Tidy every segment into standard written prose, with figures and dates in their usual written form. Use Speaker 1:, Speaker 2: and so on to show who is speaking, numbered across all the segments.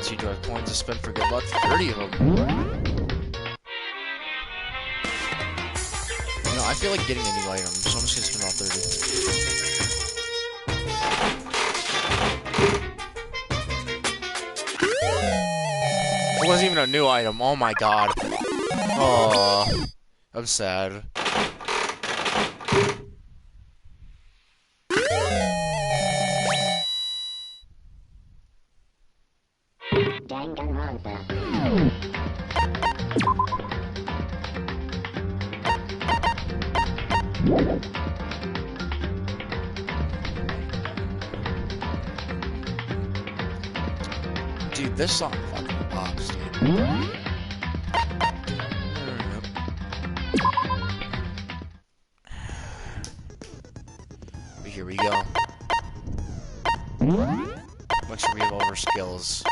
Speaker 1: So you do have coins to spend for good luck? 30 of them. You know, I feel like getting a new item, so I'm just gonna spend all 30. It wasn't even a new item. Oh my god. Oh, I'm sad.
Speaker 2: Danganronpa.
Speaker 1: Dude, this song fucking pops, dude. Here we go. Make sure we have all our skills.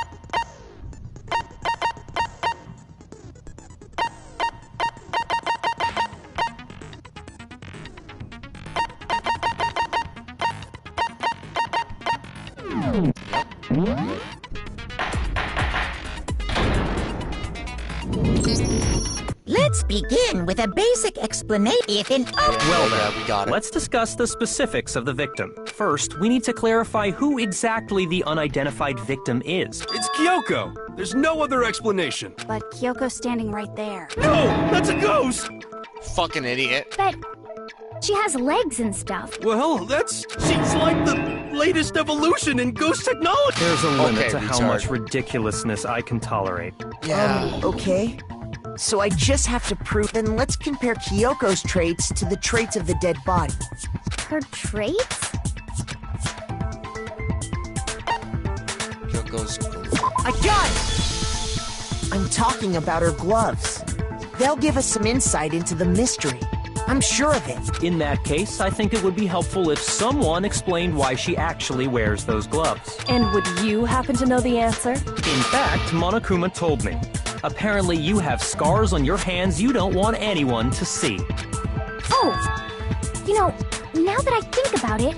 Speaker 3: Let's begin with a basic explanation.
Speaker 4: Well then,
Speaker 1: we got it.
Speaker 4: let's discuss the specifics of the victim. First, we need to clarify who exactly the unidentified victim is.
Speaker 5: It's Kyoko! There's no other explanation.
Speaker 6: But Kyoko's standing right there.
Speaker 5: No! That's a ghost!
Speaker 1: Fucking idiot.
Speaker 6: But she has legs and stuff.
Speaker 5: Well, she's like the latest evolution in ghost technology!
Speaker 4: There's a limit
Speaker 1: Okay,
Speaker 4: to how
Speaker 1: retard.
Speaker 4: much ridiculousness I can tolerate.
Speaker 1: Yeah.
Speaker 7: Okay. So I just have to prove. Then let's compare Kyoko's traits to the traits of the dead body.
Speaker 6: Her traits?
Speaker 1: Kyoko's.
Speaker 7: I got it! I'm talking about her gloves. They'll give us some insight into the mystery. I'm sure of it.
Speaker 4: In that case, I think it would be helpful if someone explained why she actually wears those gloves.
Speaker 8: And would you happen to know the answer?
Speaker 4: In fact, Monokuma told me. Apparently you have scars on your hands you don't want anyone to see.
Speaker 6: Oh! You know, now that I think about it,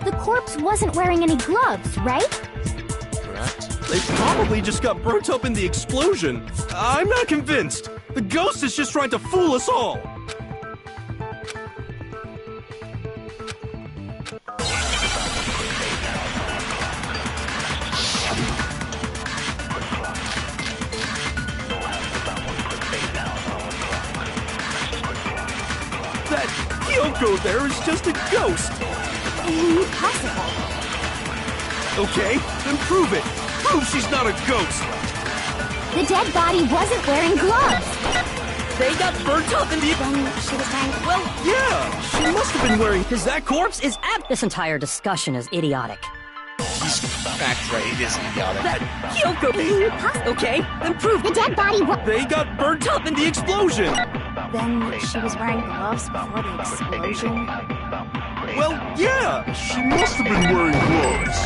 Speaker 6: the corpse wasn't wearing any gloves, right?
Speaker 1: Correct.
Speaker 5: They probably just got burnt up in the explosion. I'm not convinced. The ghost is just trying to fool us all. That Kyoko there is just a ghost.
Speaker 6: Impossible.
Speaker 5: Okay, then prove it. Prove she's not a ghost.
Speaker 6: The dead body wasn't wearing gloves.
Speaker 7: They got burnt up in the...
Speaker 6: Then she was wearing...
Speaker 5: Well, yeah, she must have been wearing...
Speaker 7: Because that corpse is
Speaker 8: This entire discussion is idiotic.
Speaker 1: He's fact right, it is idiotic.
Speaker 7: Kyoko.
Speaker 6: Impossible.
Speaker 7: Okay, then prove
Speaker 6: The dead body
Speaker 5: They got burnt up in the explosion.
Speaker 6: Then she was wearing gloves before the explosion.
Speaker 5: Well, yeah, she must have been wearing gloves.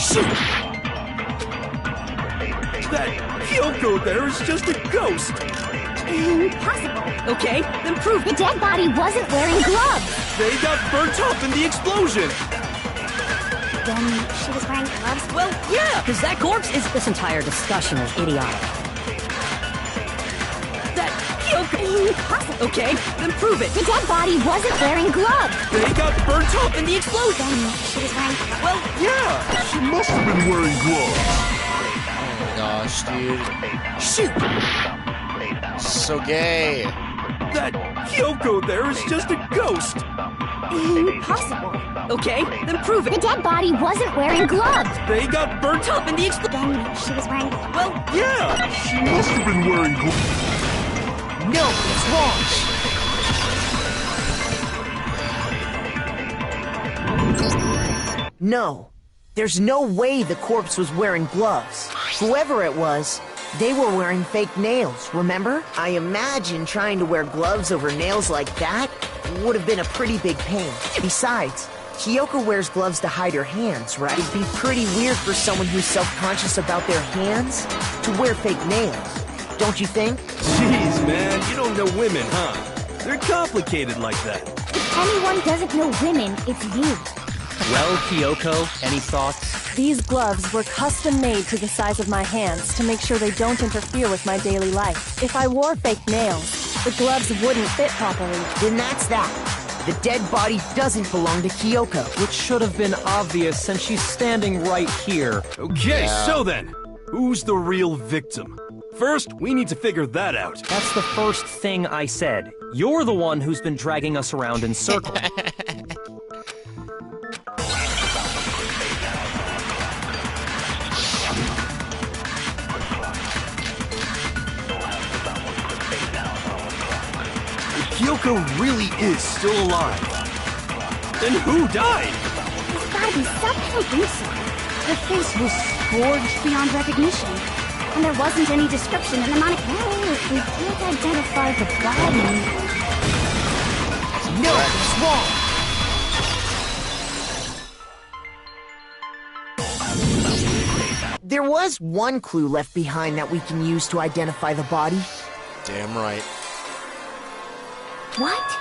Speaker 5: Shoot! That Kyoko there is just a ghost.
Speaker 6: Impossible.
Speaker 7: Okay, then prove
Speaker 6: The dead body wasn't wearing gloves.
Speaker 5: They got burnt up in the explosion.
Speaker 6: Then she was wearing gloves.
Speaker 7: Well, yeah, because that corpse is...
Speaker 8: This entire discussion is idiotic.
Speaker 7: That Kyoko.
Speaker 6: Impossible.
Speaker 7: Okay, then prove it.
Speaker 6: The dead body wasn't wearing gloves.
Speaker 5: They got burnt up
Speaker 7: In the explosion.
Speaker 6: Then she was wearing gloves.
Speaker 7: Well,
Speaker 5: Yeah, she must have been wearing gloves.
Speaker 1: Oh my gosh, dude.
Speaker 7: shoot.
Speaker 1: So gay.
Speaker 5: That Kyoko there is just a ghost.
Speaker 6: Impossible.
Speaker 7: Okay, then prove
Speaker 6: The
Speaker 7: it.
Speaker 6: dead body wasn't wearing gloves.
Speaker 5: They got burnt up.
Speaker 7: In the explosion.
Speaker 6: Then she was wearing gloves.
Speaker 7: Well,
Speaker 5: Yeah, she must have been wearing gloves.
Speaker 7: no, it's wrong. No, there's no way the corpse was wearing gloves. Whoever it was, they were wearing fake nails, remember? I imagine trying to wear gloves over nails like that would have been a pretty big pain. Besides, Kyoko wears gloves to hide her hands, right? It'd be pretty weird for someone who's self-conscious about their hands to wear fake nails. don't you think?
Speaker 5: Jeez, man, you don't know women, huh? They're complicated like that.
Speaker 6: If anyone doesn't know women, it's you.
Speaker 4: Well, Kyoko, any thoughts?
Speaker 8: These gloves were custom made to the size of my hands to make sure they don't interfere with my daily life. If I wore fake nails, the gloves wouldn't fit properly.
Speaker 7: Then that's that. The dead body doesn't belong to Kyoko.
Speaker 4: Which should have been obvious since she's standing right here.
Speaker 5: Okay, so then, who's the real victim? First, we need to figure that out.
Speaker 4: That's the first thing I said. You're the one who's been dragging us around in circles.
Speaker 5: Kyoko really is still alive. Then who died?
Speaker 6: There's gotta be something recent. The face was scorched beyond recognition. And there wasn't any description in the monitor. Well, if we can't identify the body...
Speaker 7: No, it's wrong. There was one clue left behind that we can use to identify the body.
Speaker 1: Damn right.
Speaker 6: What?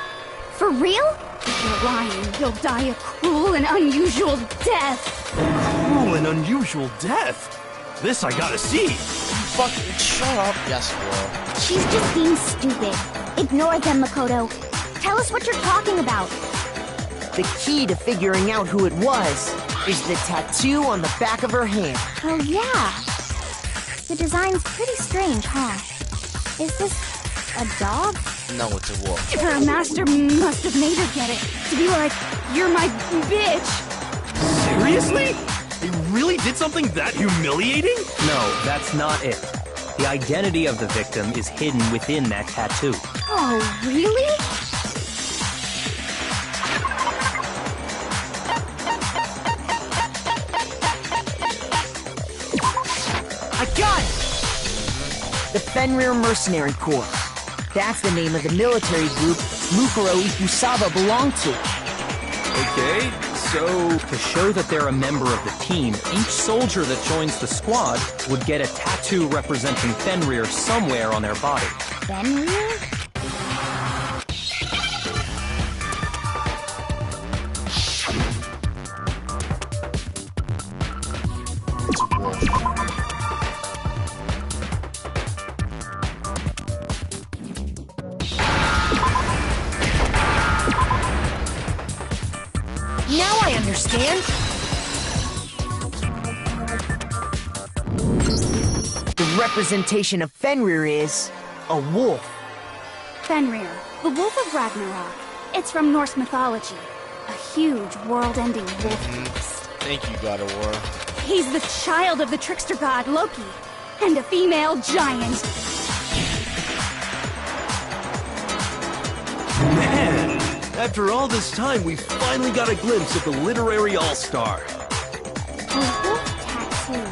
Speaker 6: For real? If you're lying, you'll die a cruel and unusual death.
Speaker 5: Cruel and unusual death? This I gotta see.
Speaker 1: Fucking shut up. Yes, bro.
Speaker 6: She's just being stupid. Ignore them, Makoto. Tell us what you're talking about.
Speaker 7: The key to figuring out who it was is the tattoo on the back of her hand.
Speaker 6: Oh, yeah. The design's pretty strange, huh? Is this a dog?
Speaker 1: No, it's a wolf.
Speaker 6: Her master must have made her get it. To be like, you're my bitch.
Speaker 5: Seriously? They really did something that humiliating?
Speaker 4: No, that's not it. The identity of the victim is hidden within that tattoo.
Speaker 6: Oh, really?
Speaker 7: I got it! The Fenrir Mercenary Corps. That's the name of the military group Mukuro Ikusaba belonged to.
Speaker 5: Okay, so...
Speaker 4: To show that they're a member of the team, each soldier that joins the squad would get a tattoo representing Fenrir somewhere on their body.
Speaker 6: Fenrir?
Speaker 1: It's a wolf.
Speaker 7: Now I understand. The representation of Fenrir is a wolf.
Speaker 6: Fenrir, the wolf of Ragnarok. It's from Norse mythology. A huge, world-ending wolf beast.
Speaker 1: Thank you, God of War.
Speaker 6: He's the child of the trickster god Loki, and a female giant.
Speaker 5: Man, after all this time, we finally got a glimpse of the literary all-star.
Speaker 6: A wolf tattoo.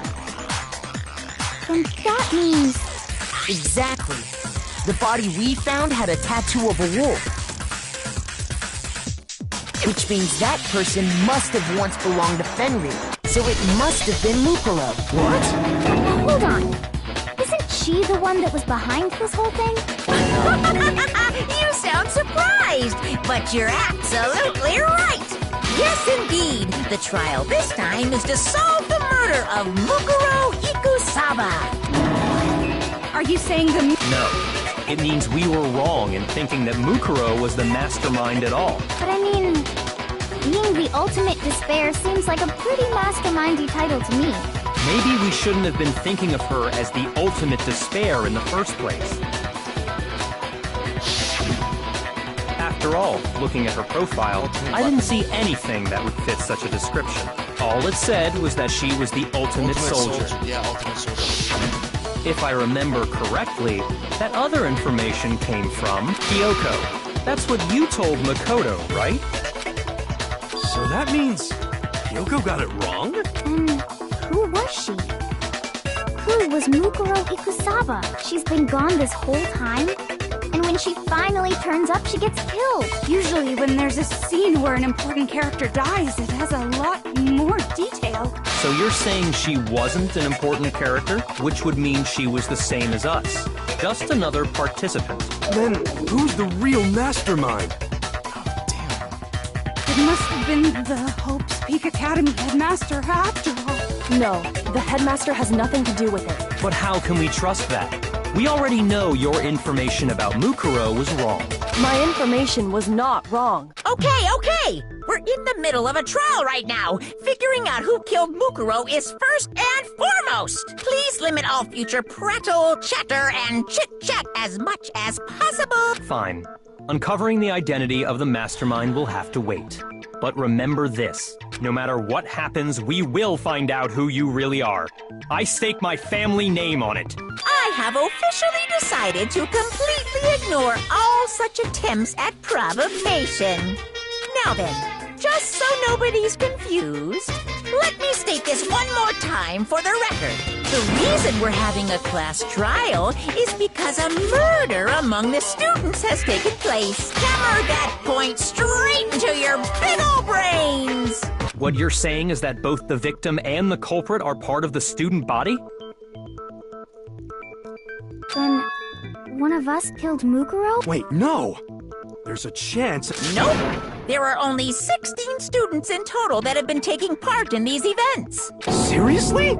Speaker 6: And that means...
Speaker 7: Exactly. The body we found had a tattoo of a wolf. Which means that person must have once belonged to Fenrir. So it must have been Mukuro. What?
Speaker 6: Hold on. Isn't she the one that was behind this whole thing?
Speaker 3: You sound surprised, but you're absolutely right. Yes, indeed. The trial this time is to solve the murder of Mukuro Ikusaba.
Speaker 6: Are you saying the...
Speaker 4: No. It means we were wrong in thinking that Mukuro was the mastermind at all.
Speaker 6: But I mean, being the ultimate despair seems like a pretty mastermindy title to me.
Speaker 4: Maybe we shouldn't have been thinking of her as the ultimate despair in the first place. After all, looking at her profile, I didn't see anything that would fit such a description. All it said was that she was the ultimate soldier.
Speaker 1: Yeah, ultimate soldier.
Speaker 4: If I remember correctly, that other information came from Kyoko. That's what you told Makoto, right?
Speaker 5: So that means Kyoko got it wrong?
Speaker 6: And who was she? Who was Mukuro Ikusaba? She's been gone this whole time? And when she finally turns up, she gets killed. Usually when there's a scene where an important character dies, it has a lot more detail.
Speaker 4: So you're saying she wasn't an important character, which would mean she was the same as us. just another participant.
Speaker 5: Then who's the real mastermind?
Speaker 2: It must have been the Hope's Peak Academy headmaster after all.
Speaker 8: No, the headmaster has nothing to do with it.
Speaker 4: But how can we trust that? We already know your information about Mukuro was wrong.
Speaker 8: My information was not wrong.
Speaker 3: Okay. We're in the middle of a trial right now. Figuring out who killed Mukuro is first and foremost. Please limit all future prattle, chatter, and chit-chat as much as possible.
Speaker 4: Fine. Uncovering the identity of the mastermind will have to wait. But remember this. No matter what happens, we will find out who you really are. I stake my family name on it.
Speaker 3: I have officially decided to completely ignore all such attempts at provocation. Now then, just so nobody's confused, let me state this one more time for the record. The reason we're having a class trial is because a murder among the students has taken place. Hammer that point straight into your big ol' brains!
Speaker 4: What you're saying is that both the victim and the culprit are part of the student body?
Speaker 6: Then, one of us killed Mukuro?
Speaker 5: Wait, no! There's a chance.
Speaker 3: Nope! There are only 16 students in total that have been taking part in these events.
Speaker 5: Seriously?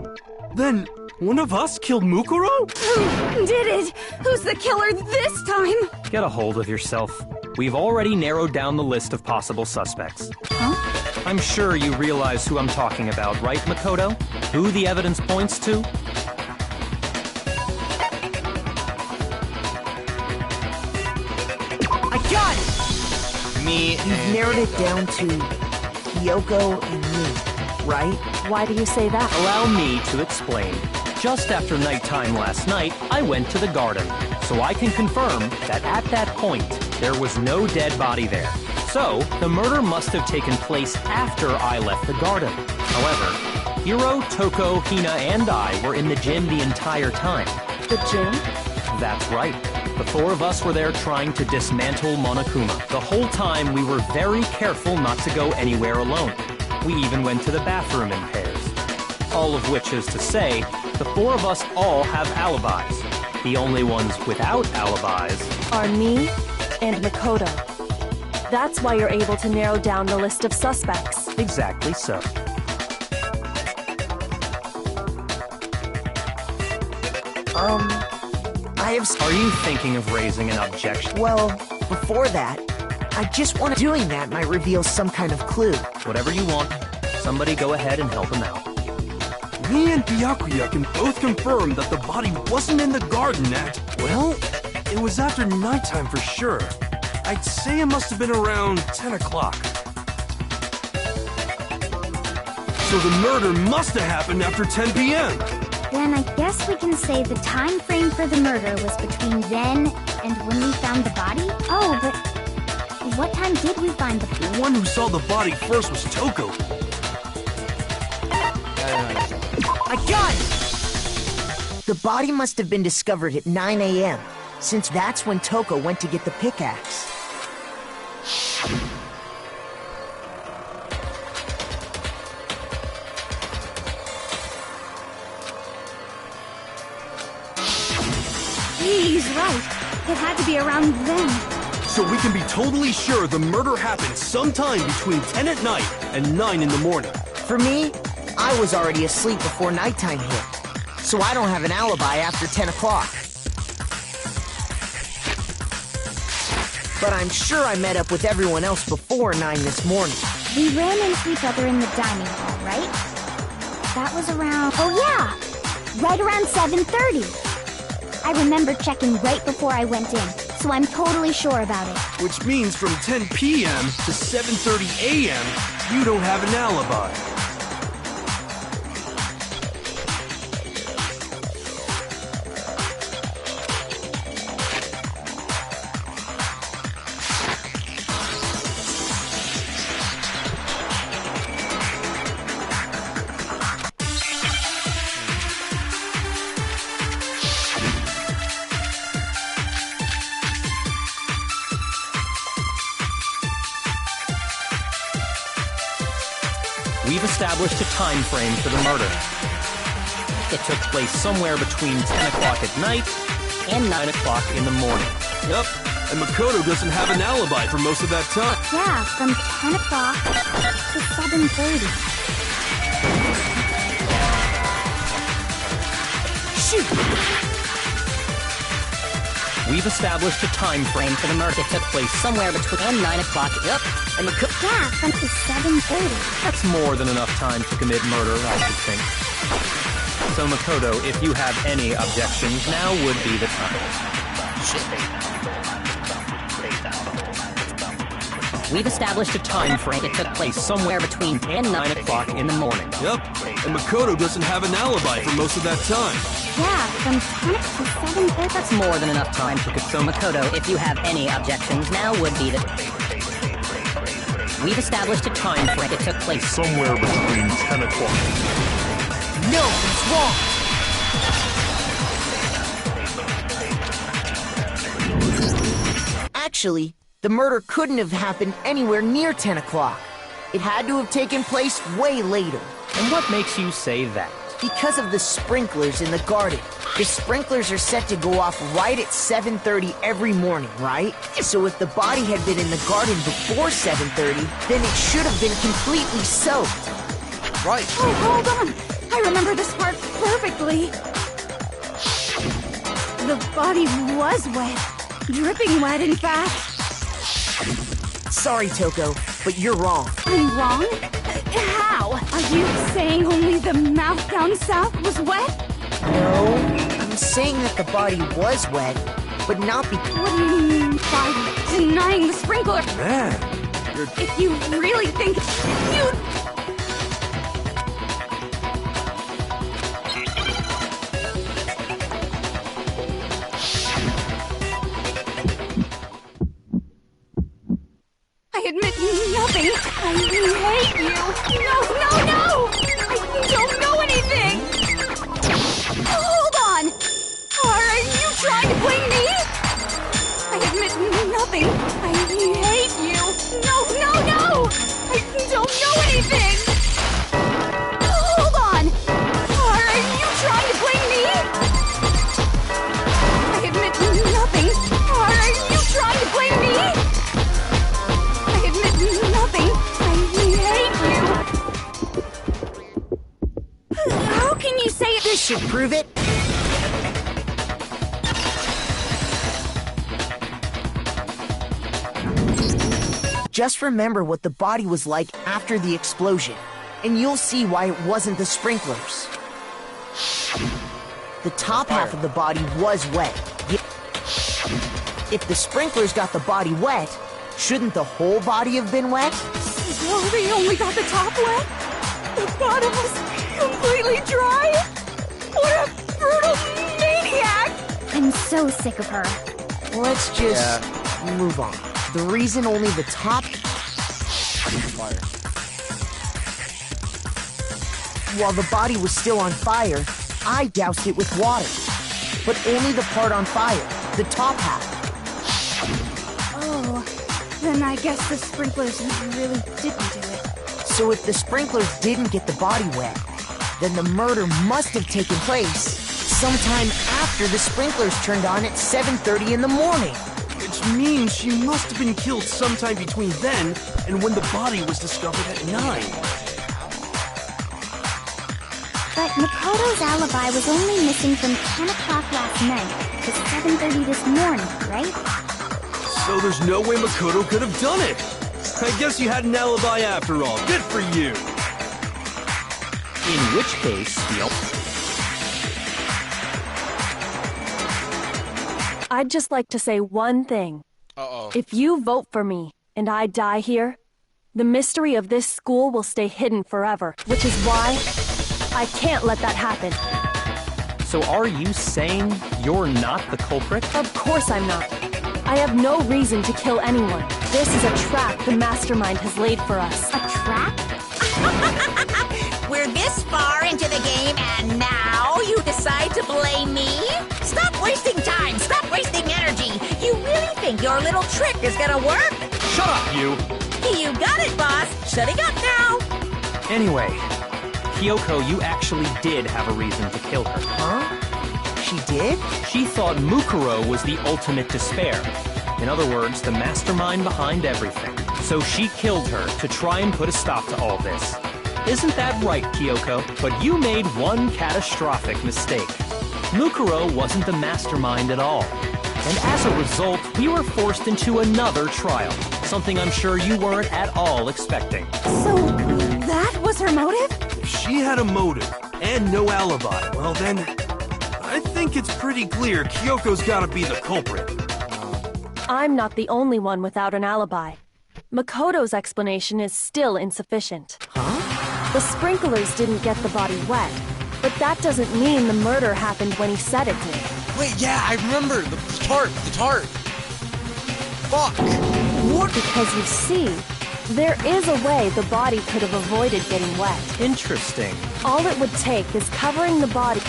Speaker 5: Then one of us killed Mukuro?
Speaker 2: Who did it? Who's the killer this time?
Speaker 4: Get a hold of yourself. We've already narrowed down the list of possible suspects.
Speaker 2: Huh?
Speaker 4: I'm sure you realize who I'm talking about, right, Makoto? Who the evidence points to?
Speaker 7: I got it!
Speaker 1: Me
Speaker 7: You've
Speaker 1: and...
Speaker 7: narrowed it down to Kyoko and me, right?
Speaker 8: Why do you say that?
Speaker 4: Allow me to explain. Just after nighttime last night, I went to the garden, so I can confirm that at that point, there was no dead body there. So, the murder must have taken place after I left the garden. However, Hiro, Toko, Hina, and I were in the gym the entire time.
Speaker 8: The gym?
Speaker 4: That's right. The four of us were there trying to dismantle Monokuma. The whole time, we were very careful not to go anywhere alone. We even went to the bathroom in pairs. All of which is to say, the four of us all have alibis. The only ones without alibis
Speaker 8: Are me and Makoto. That's why you're able to narrow down the list of suspects.
Speaker 4: exactly so.
Speaker 7: I have...
Speaker 4: Are you thinking of raising an objection?
Speaker 7: Well, before that, I just want doing that might reveal some kind of clue.
Speaker 4: Whatever you want. Somebody go ahead and help him out.
Speaker 5: Me and Byakuya can both confirm that the body wasn't in the garden at... Well, it was after nighttime for sure. I'd say it must have been around 10 o'clock. So the murder must have happened after 10 p.m.
Speaker 6: Then I guess we can say the time frame for the murder was between then and when we found the body? Oh, but what time did we find the body?
Speaker 5: The one who saw the body first was Toko.
Speaker 7: I got it! The body must have been discovered at 9 a.m., since that's when Toko went to get the pickaxe.
Speaker 2: He's right. It had to be around then.
Speaker 5: So we can be totally sure the murder happened sometime between 10 at night and 9 in the morning.
Speaker 7: For me, I was already asleep before nighttime hit, so I don't have an alibi after 10 o'clock. But I'm sure I met up with everyone else before 9 this morning.
Speaker 6: We ran into each other in the dining hall, right? That was around... Oh yeah! Right around 7:30. I remember checking right before I went in, so I'm totally sure about it.
Speaker 5: Which means from 10 p.m. to 7:30 a.m., you don't have an alibi.
Speaker 4: We've established a time frame for the murder. It took place somewhere between 10 o'clock at night and 9 o'clock in the morning.
Speaker 5: Yep, and Makoto doesn't have an alibi for most of that time.
Speaker 6: Yeah, from 10 o'clock to 7:30.
Speaker 7: Shoot!
Speaker 4: We've established a time frame for the murder. It took place somewhere between 9 o'clock. Yep. And
Speaker 6: Yeah, from to 7:30.
Speaker 4: that's more than enough time to commit murder, I should think. So Makoto, if you have any objections, now would be the time. We've established a time frame. It took place somewhere between 10 and 9 o'clock in the morning.
Speaker 5: Yep, and Makoto doesn't have an alibi for most of that time.
Speaker 6: Yeah, from 10 to 7:30.
Speaker 4: That's more than enough time to So Makoto, if you have any objections, now would be the... We've established a time frame. It took place
Speaker 9: Somewhere between 10 o'clock.
Speaker 7: No, it's wrong! Actually, the murder couldn't have happened anywhere near 10 o'clock. It had to have taken place way later.
Speaker 4: And what makes you say that?
Speaker 7: Because of the sprinklers in the garden. The sprinklers are set to go off right at 7:30 every morning, right? So if the body had been in the garden before 7:30, then it should have been completely soaked.
Speaker 1: Right.
Speaker 2: Oh, hold on. I remember this part perfectly. The body was wet. Dripping wet, in fact.
Speaker 7: Sorry, Toko, but you're wrong.
Speaker 2: I'm wrong? How? Are you saying only the mouth down south was wet?
Speaker 7: No, I'm saying that the body was wet, but not because...
Speaker 2: What do you mean by denying the sprinkler?
Speaker 5: Man,
Speaker 2: If you really think you... I admit nothing. I hate you. No, no, no! I don't know anything! Hold on! Are you trying to blame me? I admit nothing. I hate you. No, no, no! I don't know anything! Hold on! Are you trying to blame me? I admit nothing. Are you trying to blame me? I admit nothing. I hate you. How can you say it?
Speaker 7: This should prove it. Just remember what the body was like after the explosion, and you'll see why it wasn't the sprinklers. The top half of the body was wet. If the sprinklers got the body wet, shouldn't the whole body have been wet?
Speaker 2: So they only got the top wet? The bottom was completely dry? What a brutal maniac!
Speaker 6: I'm so sick of her.
Speaker 7: Let's just move on. The reason only the top...
Speaker 1: Fire.
Speaker 7: While the body was still on fire, I doused it with water. But only the part on fire, the top half.
Speaker 2: Oh, then I guess the sprinklers really didn't do it.
Speaker 7: So if the sprinklers didn't get the body wet, then the murder must have taken place sometime after the sprinklers turned on at 7:30 in the morning.
Speaker 5: which means she must have been killed sometime between then and when the body was discovered at 9.
Speaker 6: But Makoto's alibi was only missing from 10 o'clock last night to 7:30 this morning, right?
Speaker 5: So there's no way Makoto could have done it. I guess you had an alibi after all. Good for you.
Speaker 4: In which case,
Speaker 8: I'd just like to say one thing.
Speaker 1: Uh-oh.
Speaker 8: If you vote for me and I die here, the mystery of this school will stay hidden forever, which is why I can't let that happen.
Speaker 4: so are you saying you're not the culprit?
Speaker 8: Of course I'm not. I have no reason to kill anyone. This is a trap the mastermind has laid for us.
Speaker 6: A trap?
Speaker 3: We're this far into the game, and now you decide to blame me? Stop wasting time! Stop wasting energy! You really think your little trick is gonna work?
Speaker 4: Shut up, you!
Speaker 3: You got it, boss! Shutting up now!
Speaker 4: Anyway, Kyoko, you actually did have a reason to kill her.
Speaker 7: Huh? she did?
Speaker 4: She thought Mukuro was the ultimate despair. In other words, the mastermind behind everything. So she killed her to try and put a stop to all this. Isn't that right, Kyoko? But you made one catastrophic mistake. Mukuro wasn't the mastermind at all. And as a result, we were forced into another trial. Something I'm sure you weren't at all expecting.
Speaker 8: So, that was her motive?
Speaker 5: If she had a motive and no alibi, well then, I think it's pretty clear Kyoko's gotta be the culprit.
Speaker 8: I'm not the only one without an alibi. Makoto's explanation is still insufficient.
Speaker 7: Huh?
Speaker 8: The sprinklers didn't get the body wet, but that doesn't mean the murder happened when he said it did.
Speaker 1: Wait, yeah, I remember. The tarp. Fuck.
Speaker 8: What? Because you see, there is a way the body could have avoided getting wet.
Speaker 4: Interesting.
Speaker 8: All it would take is covering the body.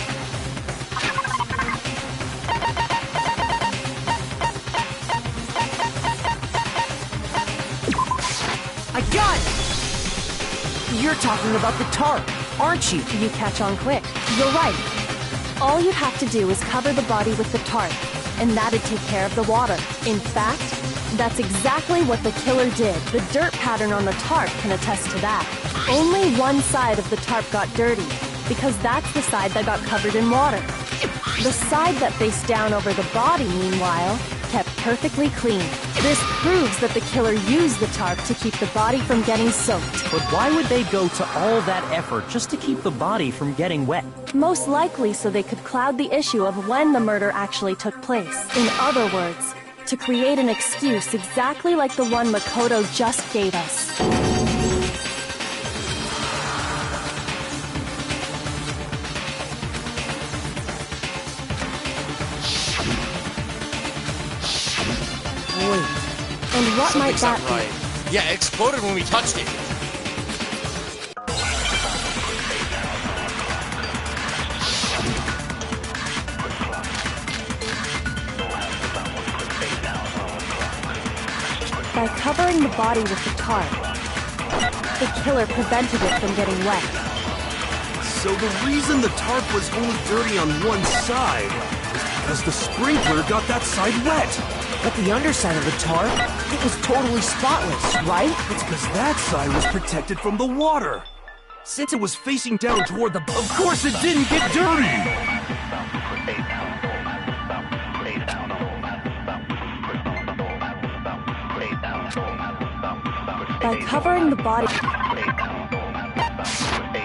Speaker 7: I got it! You're talking about the tarp, aren't you?
Speaker 8: You catch on quick. You're right. All you'd have to do is cover the body with the tarp, and that'd take care of the water. In fact, that's exactly what the killer did. The dirt pattern on the tarp can attest to that. Only one side of the tarp got dirty, because that's the side that got covered in water. The side that faced down over the body, meanwhile, kept perfectly clean. This proves that the killer used the tarp to keep the body from getting soaked.
Speaker 4: But why would they go to all that effort just to keep the body from getting wet?
Speaker 8: Most likely so they could cloud the issue of when the murder actually took place. In other words, to create an excuse exactly like the one Makoto just gave us. And what might
Speaker 1: Something's
Speaker 8: that
Speaker 1: not
Speaker 8: be?
Speaker 1: right. Yeah, it exploded when we touched it.
Speaker 8: By covering the body with the tarp, the killer prevented it from getting wet.
Speaker 5: So the reason the tarp was only dirty on one side is because the sprinkler got that side wet.
Speaker 7: But the underside of the tarp, it was totally spotless, right?
Speaker 5: It's because that side was protected from the water. Since it was facing down toward the... Of course it didn't get dirty!
Speaker 8: By covering the body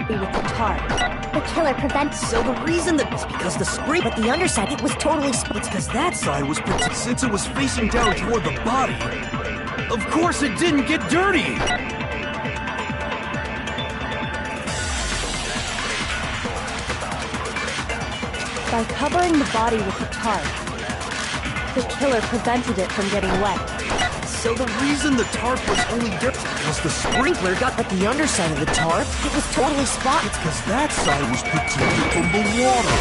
Speaker 8: with the tarp,
Speaker 6: The killer prevents.
Speaker 7: So the reason that it's because the spring, but the underside, it was totally it's because that
Speaker 5: Side was protected since it was facing down toward the body. Of course it didn't get dirty!
Speaker 8: by covering the body with the tarp, the killer prevented it from getting wet.
Speaker 5: So the reason the tarp was only dirty
Speaker 7: because the sprinkler got at the underside of the tarp, it was totally spotless.
Speaker 5: because that side was protected from the water.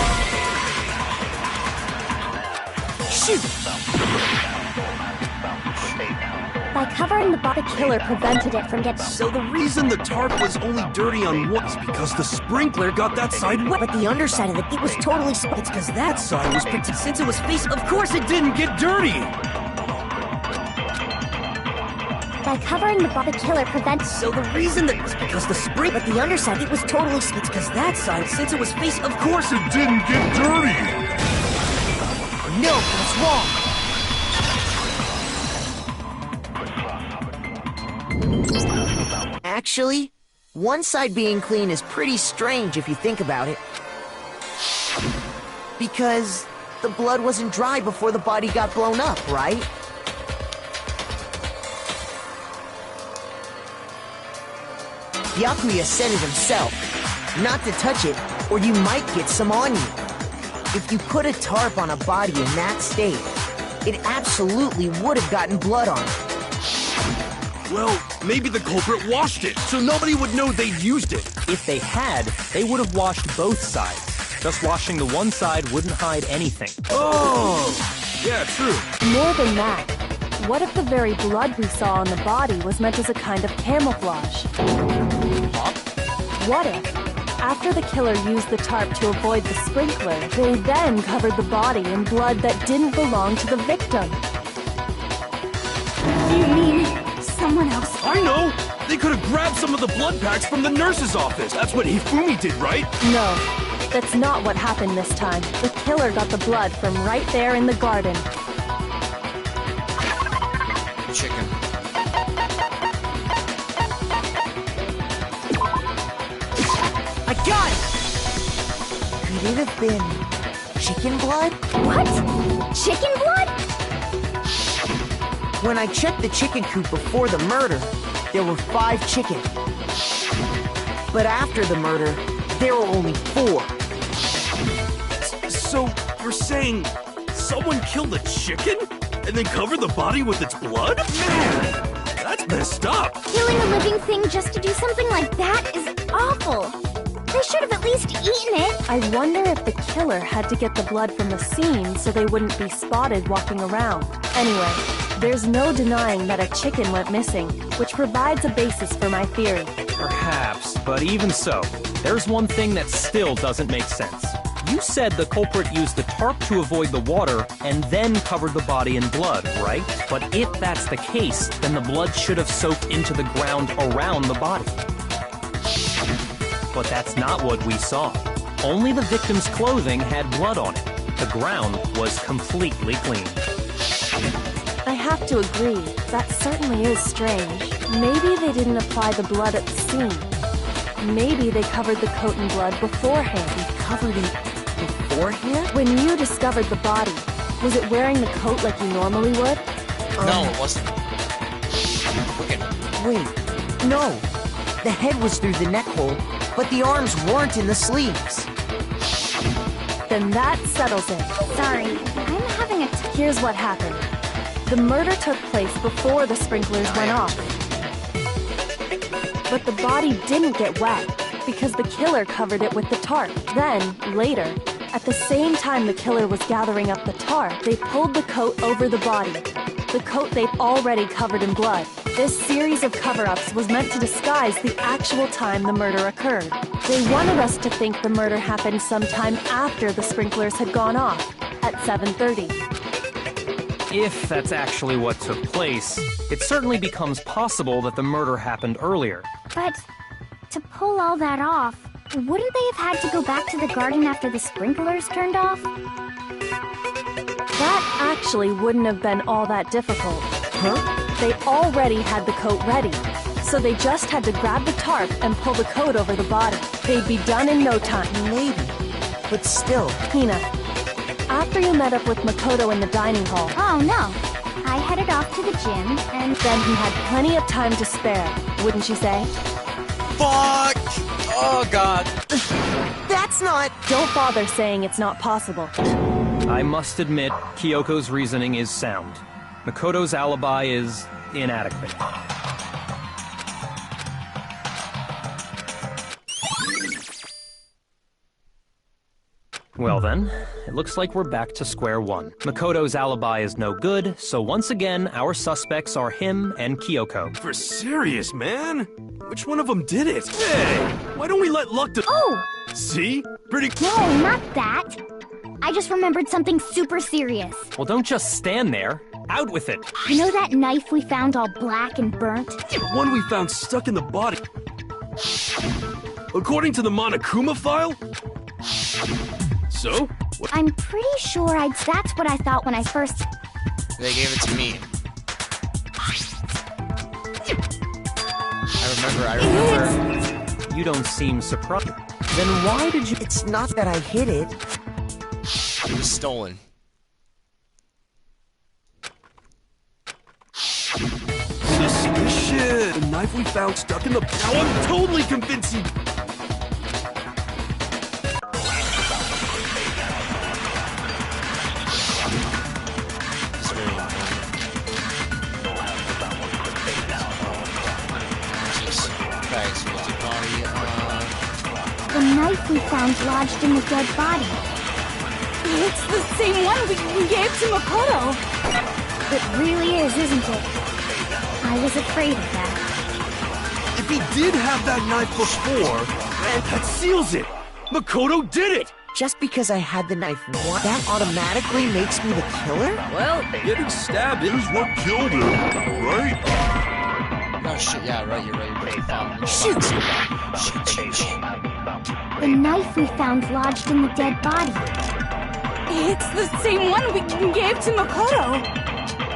Speaker 7: Shoot!
Speaker 6: By covering the body, the killer prevented it from getting.
Speaker 5: So the reason the tarp was only dirty on one is because the sprinkler got that side wet.
Speaker 7: But the underside of it was totally spotless.
Speaker 5: Because that side was protected since it was facing. Of course it didn't get dirty!
Speaker 6: By covering the body, the killer prevents.
Speaker 7: So the reason that was because the spring, but the underside, it was totally spotless. Because that side, since it was facing,
Speaker 5: Of course it didn't get dirty!
Speaker 7: no, that's wrong. Actually, one side being clean is pretty strange if you think about it. Because the blood wasn't dry before the body got blown up, right? Yakuya said it himself. Not to touch it, or you might get some on you. If you put a tarp on a body in that state, it absolutely would have gotten blood on it.
Speaker 5: Well, maybe the culprit washed it, so nobody would know they'd used it.
Speaker 4: If they had, they would have washed both sides. Just washing the one side wouldn't hide anything.
Speaker 5: Oh! Yeah, true.
Speaker 8: More than that, what if the very blood we saw on the body was meant as a kind of camouflage? What if, After the killer used the tarp to avoid the sprinkler, they then covered the body in blood that didn't belong to the victim.
Speaker 2: You mean someone else?
Speaker 5: I know! They could have grabbed some of the blood packs from the nurse's office. That's what Hifumi did, right?
Speaker 8: No, that's not what happened this time. The killer got the blood from right there in the garden.
Speaker 1: Chicken.
Speaker 7: I got it! Could it have been chicken blood?
Speaker 6: What? Chicken blood?
Speaker 7: When I checked the chicken coop before the murder, there were 5 chicken. But after the murder, there were only 4.
Speaker 5: So, you're saying someone killed a chicken? And then covered the body with its blood? Man, that's messed up.
Speaker 6: Killing a living thing just to do something like that is awful. They should have at least eaten it.
Speaker 8: I wonder if the killer had to get the blood from the scene so they wouldn't be spotted walking around. Anyway, there's no denying that a chicken went missing, which provides a basis for my theory.
Speaker 4: Perhaps, but even so, there's one thing that still doesn't make sense. You said the culprit used the tarp to avoid the water and then covered the body in blood, right? But if that's the case, then the blood should have soaked into the ground around the body. But that's not what we saw. Only the victim's clothing had blood on it. The ground was completely clean.
Speaker 8: I have to agree, that certainly is strange. Maybe they didn't apply the blood at the scene. Maybe they covered the coat in blood beforehand.
Speaker 7: Covered it beforehand?
Speaker 8: When you discovered the body, was it wearing the coat like you normally would?
Speaker 1: No, it wasn't.
Speaker 7: Wait, no. The head was through the neck hole, but the arms weren't in the sleeves.
Speaker 8: Then that settles it.
Speaker 6: Sorry, I'm having a
Speaker 8: Here's what happened. The murder took place before the sprinklers went off. But the body didn't get wet because the killer covered it with the tarp. Then, later, at the same time the killer was gathering up the tarp, they pulled the coat over the body. The coat they'd already covered in blood. This series of cover-ups was meant to disguise the actual time the murder occurred. They wanted us to think the murder happened sometime after the sprinklers had gone off, at 7:30.
Speaker 4: If that's actually what took place, it certainly becomes possible that the murder happened earlier.
Speaker 6: But to pull all that off, wouldn't they have had to go back to the garden after the sprinklers turned off?
Speaker 8: That actually wouldn't have been all that difficult.
Speaker 7: Huh?
Speaker 8: They already had the coat ready, so they just had to grab the tarp and pull the coat over the body. They'd be done in no time.
Speaker 7: Maybe. But still.
Speaker 8: Hina, after you met up with Makoto in the dining hall,
Speaker 6: Oh no. I headed off to the gym and
Speaker 8: then he had plenty of time to spare, wouldn't you say?
Speaker 1: Fuck! Oh god.
Speaker 7: That's not...
Speaker 8: Don't bother saying it's not possible.
Speaker 4: I must admit, Kyoko's reasoning is sound. Makoto's alibi is inadequate. Well then, it looks like we're back to square one. Makoto's alibi is no good, so once again, our suspects are him and Kyoko.
Speaker 5: For serious, man? Which one of them did it? Hey, why don't we let luck to...
Speaker 6: Oh!
Speaker 5: See? Pretty...
Speaker 6: No, not that. I just remembered something super serious.
Speaker 4: Well, don't just stand there. Out with it.
Speaker 6: You know that knife we found all black and burnt?
Speaker 5: The one we found stuck in the body. According to the Monokuma file? So? What?
Speaker 6: I'm pretty sure that's what I thought when I first...
Speaker 1: They gave it to me. I remember.
Speaker 4: You don't seem surprised. Then why did you...
Speaker 7: It's not that I hid it.
Speaker 1: It was stolen.
Speaker 5: Suspicious! The knife we found stuck in the... Now I'm totally convinced he...
Speaker 1: It's really important. Jesus Christ, what's it called?
Speaker 6: The knife we found lodged in the dead body.
Speaker 2: It's the same one we gave to Makoto.
Speaker 6: It really is, isn't it? I was afraid of that.
Speaker 5: If he did have that knife before, And that seals it! Makoto did it!
Speaker 7: Just because I had the knife, that automatically makes me the killer?
Speaker 5: Well, getting stabbed is what killed him, right?
Speaker 1: Oh shit, yeah, right, you're right.
Speaker 7: Shoot!
Speaker 1: Shoot.
Speaker 6: The knife we found lodged in the dead body.
Speaker 2: It's the same one we gave to Makoto.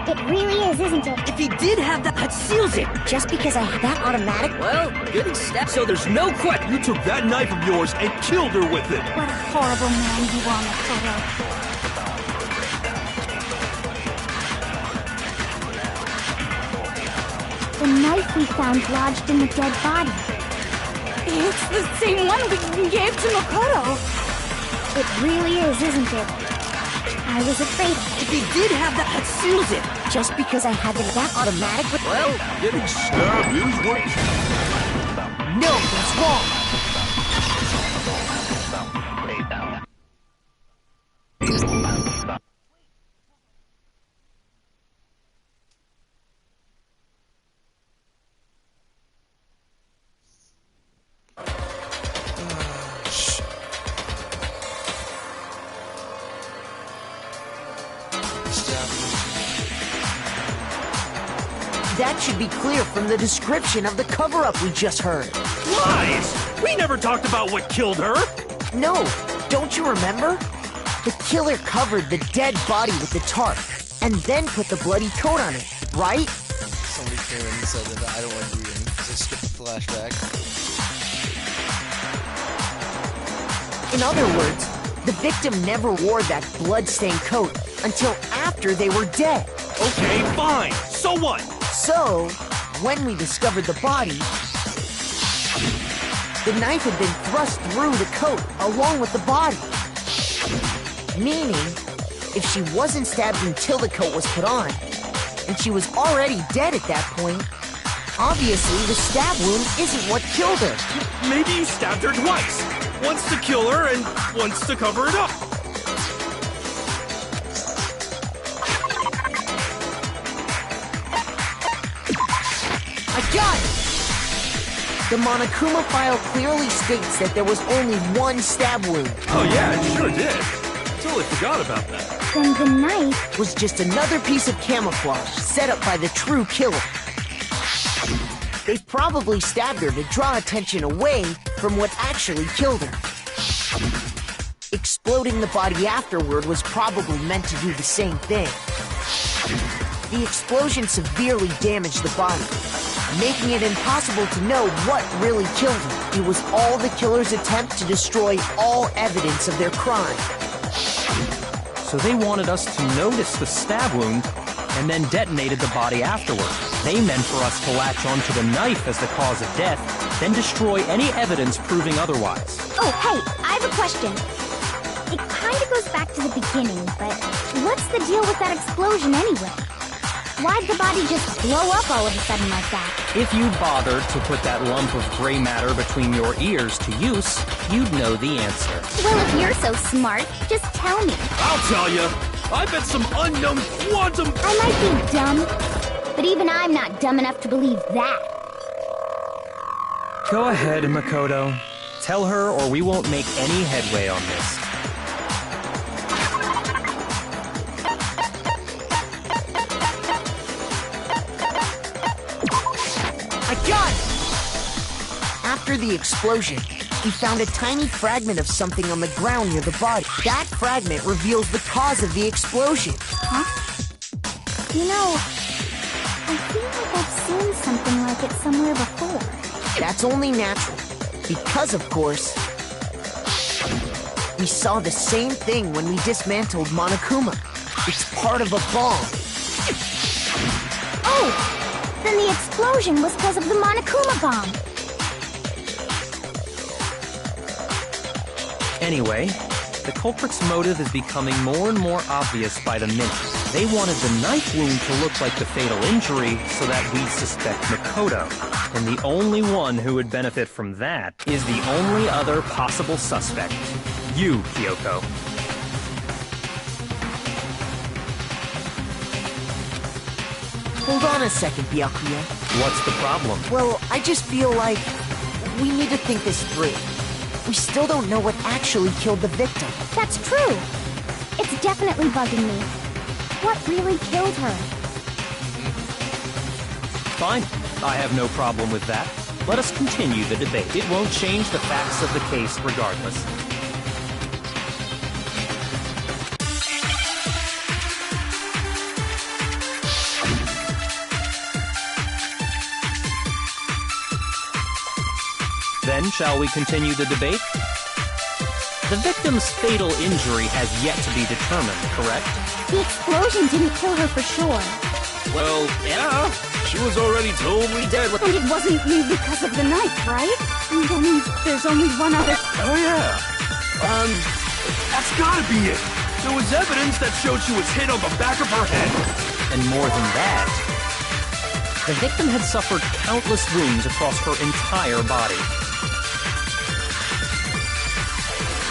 Speaker 6: It really is, isn't it?
Speaker 7: If he did have that seals it! Just because I had that automatic.
Speaker 5: Well, getting stabbed, so there's no question. You took that knife of yours and killed her with it.
Speaker 6: What a horrible man you are, Makoto. The knife we found lodged in the dead body.
Speaker 2: It's the same one we gave to Makoto.
Speaker 6: It really is, isn't it? I was afraid.
Speaker 7: If he did have that seals it! Just because I had that automatic.
Speaker 5: Well, getting stabbed is what...
Speaker 7: No, that's wrong! That should be clear from the description of the cover-up we just heard.
Speaker 5: Lies! We never talked about what killed her!
Speaker 7: No, don't you remember? The killer covered the dead body with the tarp, and then put the bloody coat on it, right?
Speaker 1: Somebody came in and said that I don't want to read it because I skipped the flashback.
Speaker 7: In other words, the victim never wore that blood-stained coat until after they were dead.
Speaker 5: Okay, fine. So what?
Speaker 7: So, when we discovered the body, the knife had been thrust through the coat along with the body. Meaning, if she wasn't stabbed until the coat was put on, and she was already dead at that point, obviously the stab wound isn't what killed her.
Speaker 5: Maybe you stabbed her twice. Once to kill her and once to cover it up.
Speaker 7: I got it! The Monokuma file clearly states that there was only one stab wound.
Speaker 5: Oh yeah, it sure did. Totally forgot about that.
Speaker 6: Then the knife
Speaker 7: Was just another piece of camouflage set up by the true killer. They probably stabbed her to draw attention away from what actually killed her. Exploding the body afterward was probably meant to do the same thing. The explosion severely damaged the body, making it impossible to know what really killed her. It was all the killer's attempt to destroy all evidence of their crime.
Speaker 4: So they wanted us to notice the stab wound and then detonated the body afterward. They meant for us to latch onto the knife as the cause of death, then destroy any evidence proving otherwise.
Speaker 6: Oh, hey, I have a question. It kinda goes back to the beginning, but what's the deal with that explosion anyway? Why'd the body just blow up all of a sudden like that?
Speaker 4: If you bothered to put that lump of gray matter between your ears to use, you'd know the answer.
Speaker 6: Well, if you're so smart, just tell me.
Speaker 5: I'll tell you. I bet some unknown quantum...
Speaker 6: I might be dumb, but even I'm not dumb enough to believe that.
Speaker 4: Go ahead, Makoto. Tell her or we won't make any headway on this.
Speaker 7: I got it! After the explosion, we found a tiny fragment of something on the ground near the body. That fragment reveals the cause of the explosion.
Speaker 6: Huh? You know, I feel like I've seen something like it somewhere before.
Speaker 7: That's only natural, because of course, we saw the same thing when we dismantled Monokuma. It's part of a bomb.
Speaker 6: Oh! Then the explosion was because of the Monokuma bomb.
Speaker 4: Anyway, the culprit's motive is becoming more and more obvious by the minute. They wanted the knife wound to look like the fatal injury so that we'd suspect Makoto. And the only one who would benefit from that is the only other possible suspect. You, Kyoko.
Speaker 7: Hold on a second, Byakuya.
Speaker 4: What's the problem?
Speaker 7: Well, I just feel like we need to think this through. we still don't know what actually killed the victim.
Speaker 6: That's true. It's definitely bugging me. What really killed her?
Speaker 4: Fine. I have no problem with that. Let us continue the debate. It won't change the facts of the case regardless. Then, shall we continue the debate? The victim's fatal injury has yet to be determined, correct?
Speaker 6: The explosion didn't kill her for sure.
Speaker 5: Well, yeah. She was already totally dead.
Speaker 2: And it wasn't because of the knife, right? Then there's only one other...
Speaker 5: Oh, yeah. That's gotta be it. There was evidence that showed she was hit on the back of her head.
Speaker 4: And more than that, the victim had suffered countless wounds across her entire body.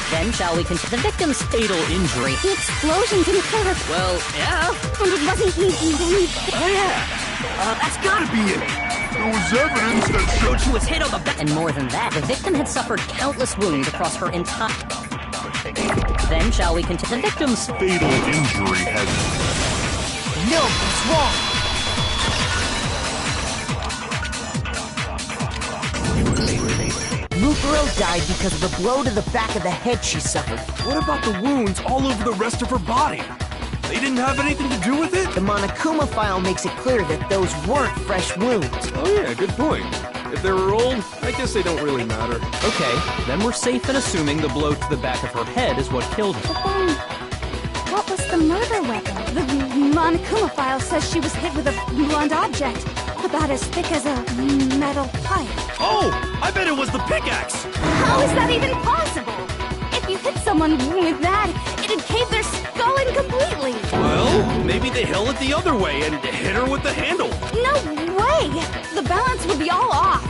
Speaker 3: Then shall we continue? The victim's fatal injury.
Speaker 2: The explosion didn't kill her.
Speaker 3: Well, yeah.
Speaker 2: And it wasn't any...
Speaker 5: Oh, yeah. That's gotta be it. There was evidence that showed
Speaker 3: She was hit on the back. And more than that, the victim had suffered countless wounds across her entire... Then shall we continue? The victim's
Speaker 9: Fatal injury has...
Speaker 7: No, it's wrong. Mukuro died because of the blow to the back of the head she suffered.
Speaker 5: What about the wounds all over the rest of her body? They didn't have anything to do with it?
Speaker 7: The Monokuma file makes it clear that those weren't fresh wounds.
Speaker 5: Oh yeah, good point. If they were old, I guess they don't really matter.
Speaker 4: Okay, then we're safe in assuming the blow to the back of her head is what killed her.
Speaker 6: But then, what was the murder weapon?
Speaker 2: The Monokuma file says she was hit with a blunt object, about as thick as a metal pipe.
Speaker 5: Oh! I bet it was the pickaxe!
Speaker 2: How is that even possible? If you hit someone with that, it'd cave their skull in completely.
Speaker 5: Well, maybe they held it the other way and hit her with the handle.
Speaker 2: No way! The balance would be all off.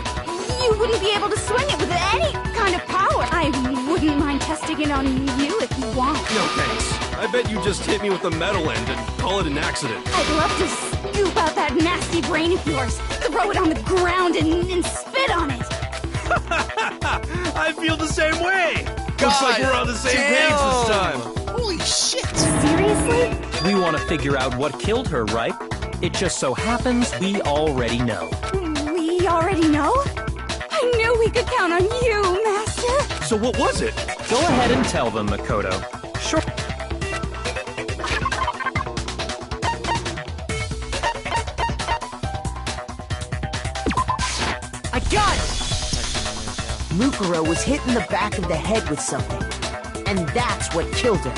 Speaker 2: You wouldn't be able to swing it with any kind of power. I wouldn't mind testing it on you if you want.
Speaker 5: No thanks. I bet you just hit me with the metal end and call it an accident.
Speaker 2: I'd love to scoop out that nasty brain of yours, throw it on the ground and spit on it.
Speaker 5: I feel the same way! Looks like we're on the same page this time.
Speaker 1: Holy shit!
Speaker 6: Seriously?
Speaker 4: We want to figure out what killed her, right? It just so happens we already know.
Speaker 2: We already know? I knew we could count on you, Master.
Speaker 5: So what was it?
Speaker 4: Go ahead and tell them, Makoto. Sure.
Speaker 7: I got it! Mukuro was hit in the back of the head with something. And that's what killed her.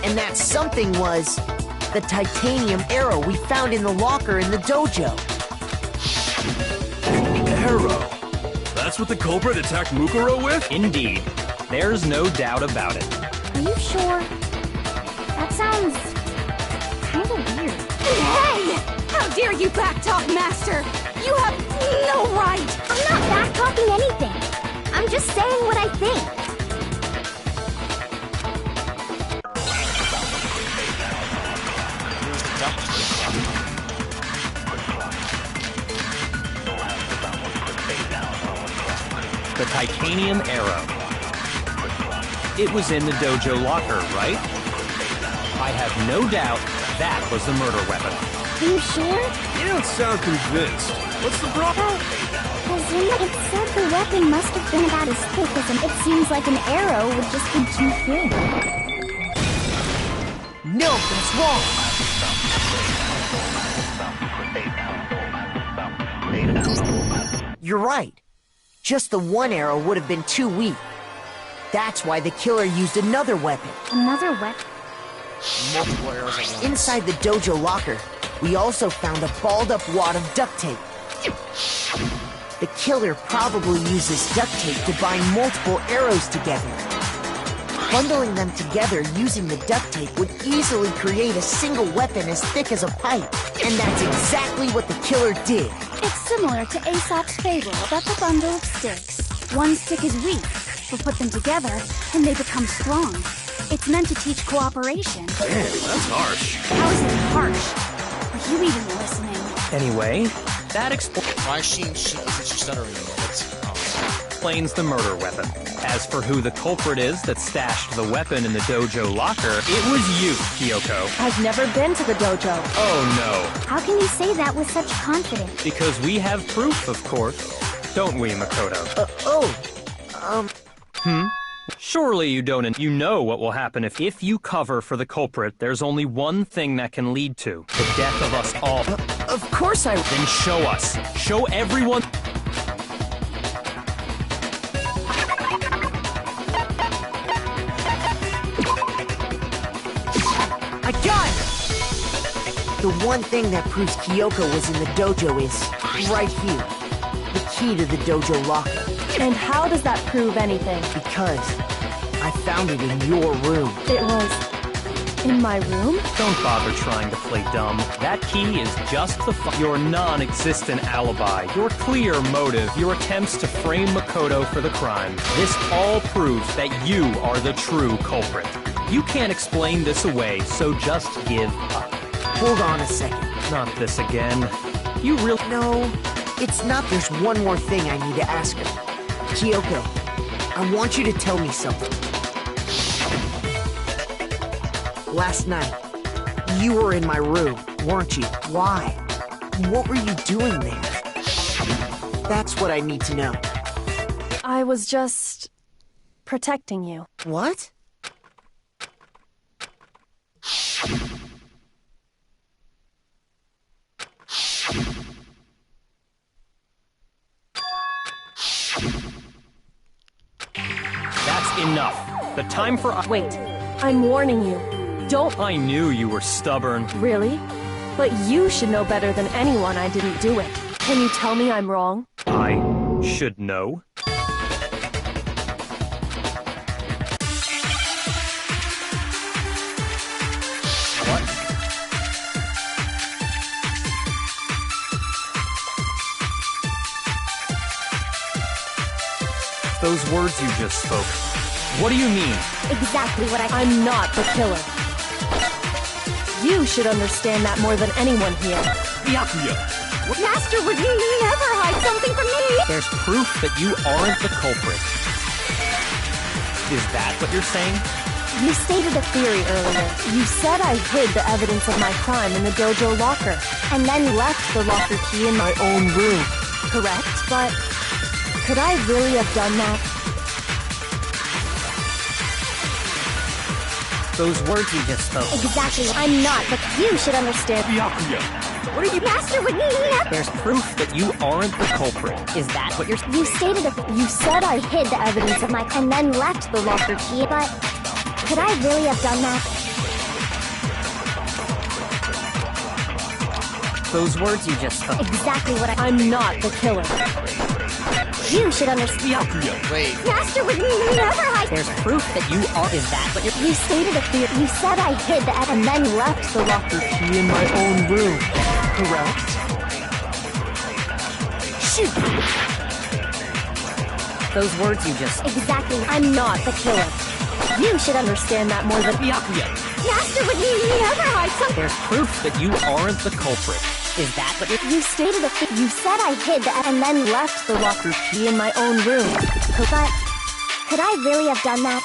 Speaker 7: And that something was the titanium arrow we found in the locker in the dojo.
Speaker 5: Arrow. That's what the culprit attacked Mukuro with?
Speaker 4: Indeed. There's no doubt about it.
Speaker 6: Are you sure? That sounds kind of weird.
Speaker 2: Hey! How dare you backtalk, Master? You have no right!
Speaker 6: I'm not back-talking anything. I'm just saying what I think.
Speaker 4: The titanium arrow. It was in the dojo locker, right? I have no doubt that was the murder weapon.
Speaker 6: Are you sure?
Speaker 5: You don't sound convinced. What's the problem?
Speaker 6: Because it said the weapon must have been about as thick as it seems like an arrow would just be too thin.
Speaker 7: No, that's wrong! You're right. Just the one arrow would have been too weak. That's why the killer used another weapon.
Speaker 6: Another weapon?
Speaker 1: Multiple arrows at once.
Speaker 7: Inside the dojo locker, we also found a balled-up wad of duct tape. The killer probably uses duct tape to bind multiple arrows together. Bundling them together using the duct tape would easily create a single weapon as thick as a pipe. And that's exactly what the killer did.
Speaker 2: It's similar to Aesop's fable about the bundle of sticks. One stick is weak, but put them together, and they become strong. It's meant to teach cooperation.
Speaker 5: Damn, that's harsh.
Speaker 2: How is it harsh? Are you even listening?
Speaker 4: Anyway, That
Speaker 1: Why is she stuttering?
Speaker 4: explains the murder weapon. As for who the culprit is that stashed the weapon in the dojo locker, it was you, Kyoko.
Speaker 8: I've never been to the dojo.
Speaker 4: Oh no.
Speaker 6: How can you say that with such confidence?
Speaker 4: Because we have proof, of course. Don't we, Makoto? Surely you don't, and you know what will happen if you cover for the culprit. There's only one thing that can lead to the death of us all.
Speaker 7: Of course I...
Speaker 4: Then show us. Show everyone.
Speaker 7: I got it! The one thing that proves Kyoko was in the dojo is right here. The key to the dojo locker.
Speaker 8: And how does that prove anything?
Speaker 7: Because I found it in your room.
Speaker 8: It was in my room?
Speaker 4: Don't bother trying to play dumb. That key is just your non-existent alibi, your clear motive, your attempts to frame Makoto for the crime. This all proves that you are the true culprit. You can't explain this away, so just give up.
Speaker 7: Hold on a second.
Speaker 4: Not this again. You really...
Speaker 7: No, it's not. There's one more thing I need to ask her. Kyoko, I want you to tell me something. Last night, you were in my room, weren't you? Why? What were you doing there? That's what I need to know.
Speaker 8: I was just protecting you.
Speaker 7: What?
Speaker 4: That's enough. The time for...
Speaker 8: Wait, I'm warning you. Don't...
Speaker 4: I knew you were stubborn.
Speaker 8: Really? But you should know better than anyone I didn't do it. Can you tell me I'm wrong?
Speaker 4: I should know. Those words you just spoke. What do you mean?
Speaker 6: Exactly what
Speaker 8: I'm not the killer. You should understand that more than anyone here.
Speaker 4: Byakuya!
Speaker 2: Master would never hide something from me!
Speaker 4: There's proof that you aren't the culprit. Is that what you're saying?
Speaker 8: You stated a theory earlier. You said I hid the evidence of my crime in the dojo locker, and then left the locker key in my own room. Correct? But could I really have done that?
Speaker 4: Those words you just spoke.
Speaker 6: Exactly. I'm not, but you should understand.
Speaker 9: Byakuya!
Speaker 6: What are you, Master would never...
Speaker 4: There's proof that you aren't the culprit. Is that what you're...
Speaker 6: You stated you said I hid the evidence of my... and then left the locker key, but could I really have done that?
Speaker 4: Those words you just spoke.
Speaker 6: Exactly what
Speaker 8: I'm not the killer.
Speaker 6: You should understand.
Speaker 9: Byakuya!
Speaker 1: Wait.
Speaker 6: Master would never hide...
Speaker 4: There's proof that you are... Is that what you're...
Speaker 6: You stated a theory. You said I hid the and then left the locker
Speaker 7: Key in my own room. Correct? Shoot!
Speaker 4: Those words you just...
Speaker 6: Exactly. I'm not the killer. You should understand that more than...
Speaker 4: Byakuya!
Speaker 6: Master would never hide something.
Speaker 4: There's proof that you aren't the culprit. Is that what you're...
Speaker 6: You stated you said I hid the and then left the locker key in my own room. But could I really have done that?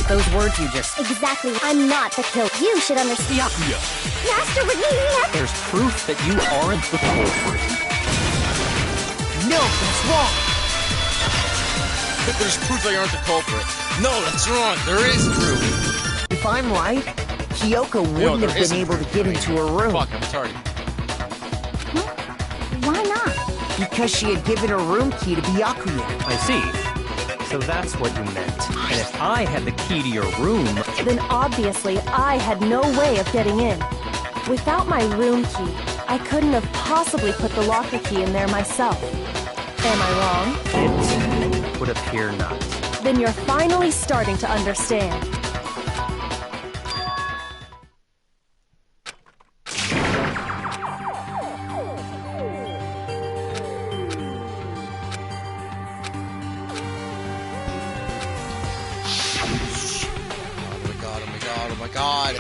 Speaker 4: Those words you just...
Speaker 6: Exactly. I'm not the killer. You should understand.
Speaker 9: Byakuya!
Speaker 6: Master would never...
Speaker 4: There's proof that you aren't the culprit.
Speaker 7: No, that's wrong!
Speaker 1: There's proof that you aren't the culprit. No, that's wrong. There is proof.
Speaker 7: If I'm right, Kyoko wouldn't
Speaker 1: there
Speaker 7: have been
Speaker 1: isn't
Speaker 7: able to
Speaker 1: proof,
Speaker 7: get
Speaker 1: right?
Speaker 7: into her room.
Speaker 1: Fuck, I'm retarded.
Speaker 6: Why not?
Speaker 7: Because she had given her room key to Byakuya.
Speaker 4: I see. So that's what you meant. And if I had the key to your room...
Speaker 8: Then obviously I had no way of getting in. Without my room key, I couldn't have possibly put the locker key in there myself. Am I wrong?
Speaker 4: It would appear not.
Speaker 8: Then you're finally starting to understand.
Speaker 1: Oh my god.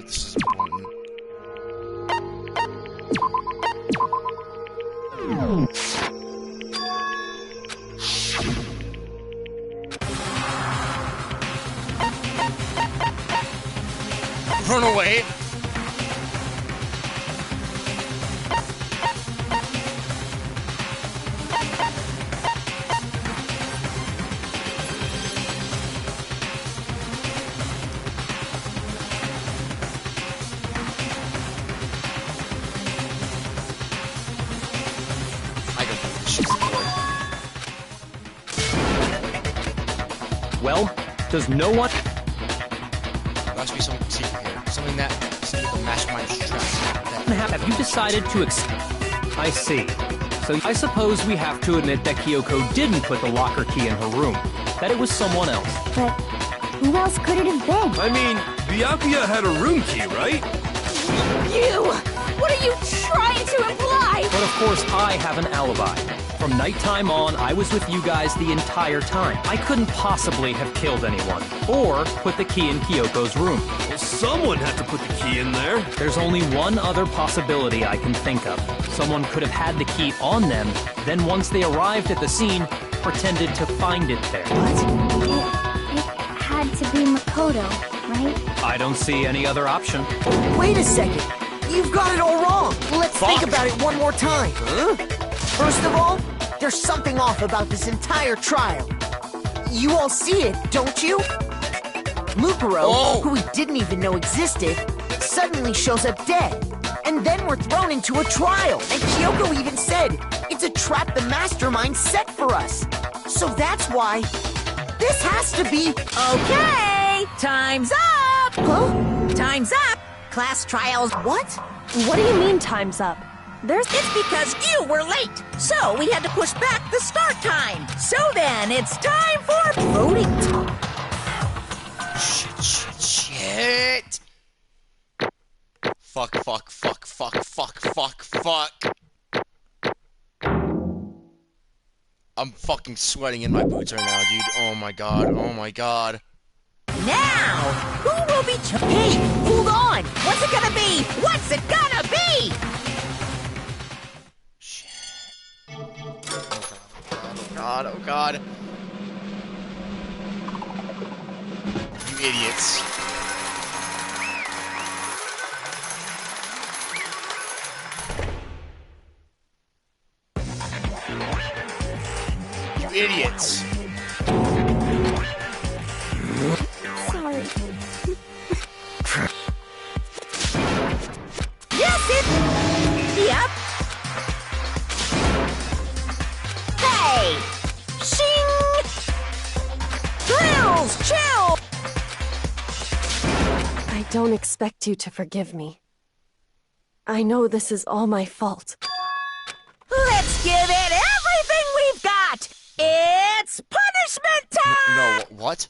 Speaker 1: god, this is important. Run away!
Speaker 4: Well, does no one...
Speaker 1: There must be something secret here. Something that the mastermind stress.
Speaker 4: Have you decided to I see. So I suppose we have to admit that Kyoko didn't put the locker key in her room. That it was someone else.
Speaker 6: But who else could it have been?
Speaker 5: I mean, Byakuya had a room key, right?
Speaker 2: You! What are you trying to imply?
Speaker 4: But of course, I have an alibi. From nighttime on, I was with you guys the entire time. I couldn't possibly have killed anyone, or put the key in Kyoko's room.
Speaker 5: Well, someone had to put the key in there.
Speaker 4: There's only one other possibility I can think of. Someone could have had the key on them, then once they arrived at the scene, pretended to find it there.
Speaker 6: It had to be Makoto, right?
Speaker 4: I don't see any other option.
Speaker 7: Wait a second. You've got it all wrong. Let's think about it one more time.
Speaker 5: Huh?
Speaker 7: First of all, there's something off about this entire trial. You all see it, don't you? Mukuro, who we didn't even know existed, suddenly shows up dead. And then we're thrown into a trial. And Kyoko even said, it's a trap the mastermind set for us. So that's why this has to be...
Speaker 3: Okay, time's up!
Speaker 7: Huh?
Speaker 3: Time's up! Class trials.
Speaker 7: What?
Speaker 8: What do you mean time's up?
Speaker 3: It's because you were late, so we had to push back the start time. So then, it's time for voting time.
Speaker 1: Shit! Fuck. I'm fucking sweating in my boots right now, dude. Oh my god.
Speaker 3: Now, who will be Hey, hold on! What's it gonna be? What's it gonna be?
Speaker 1: Shit. Oh god. You idiots. You idiots.
Speaker 6: Sorry.
Speaker 3: Yes, Yep. Hey! Shing! Drills, chill!
Speaker 8: I don't expect you to forgive me. I know this is all my fault.
Speaker 3: Let's give it everything we've got! It's punishment time!
Speaker 1: No, what?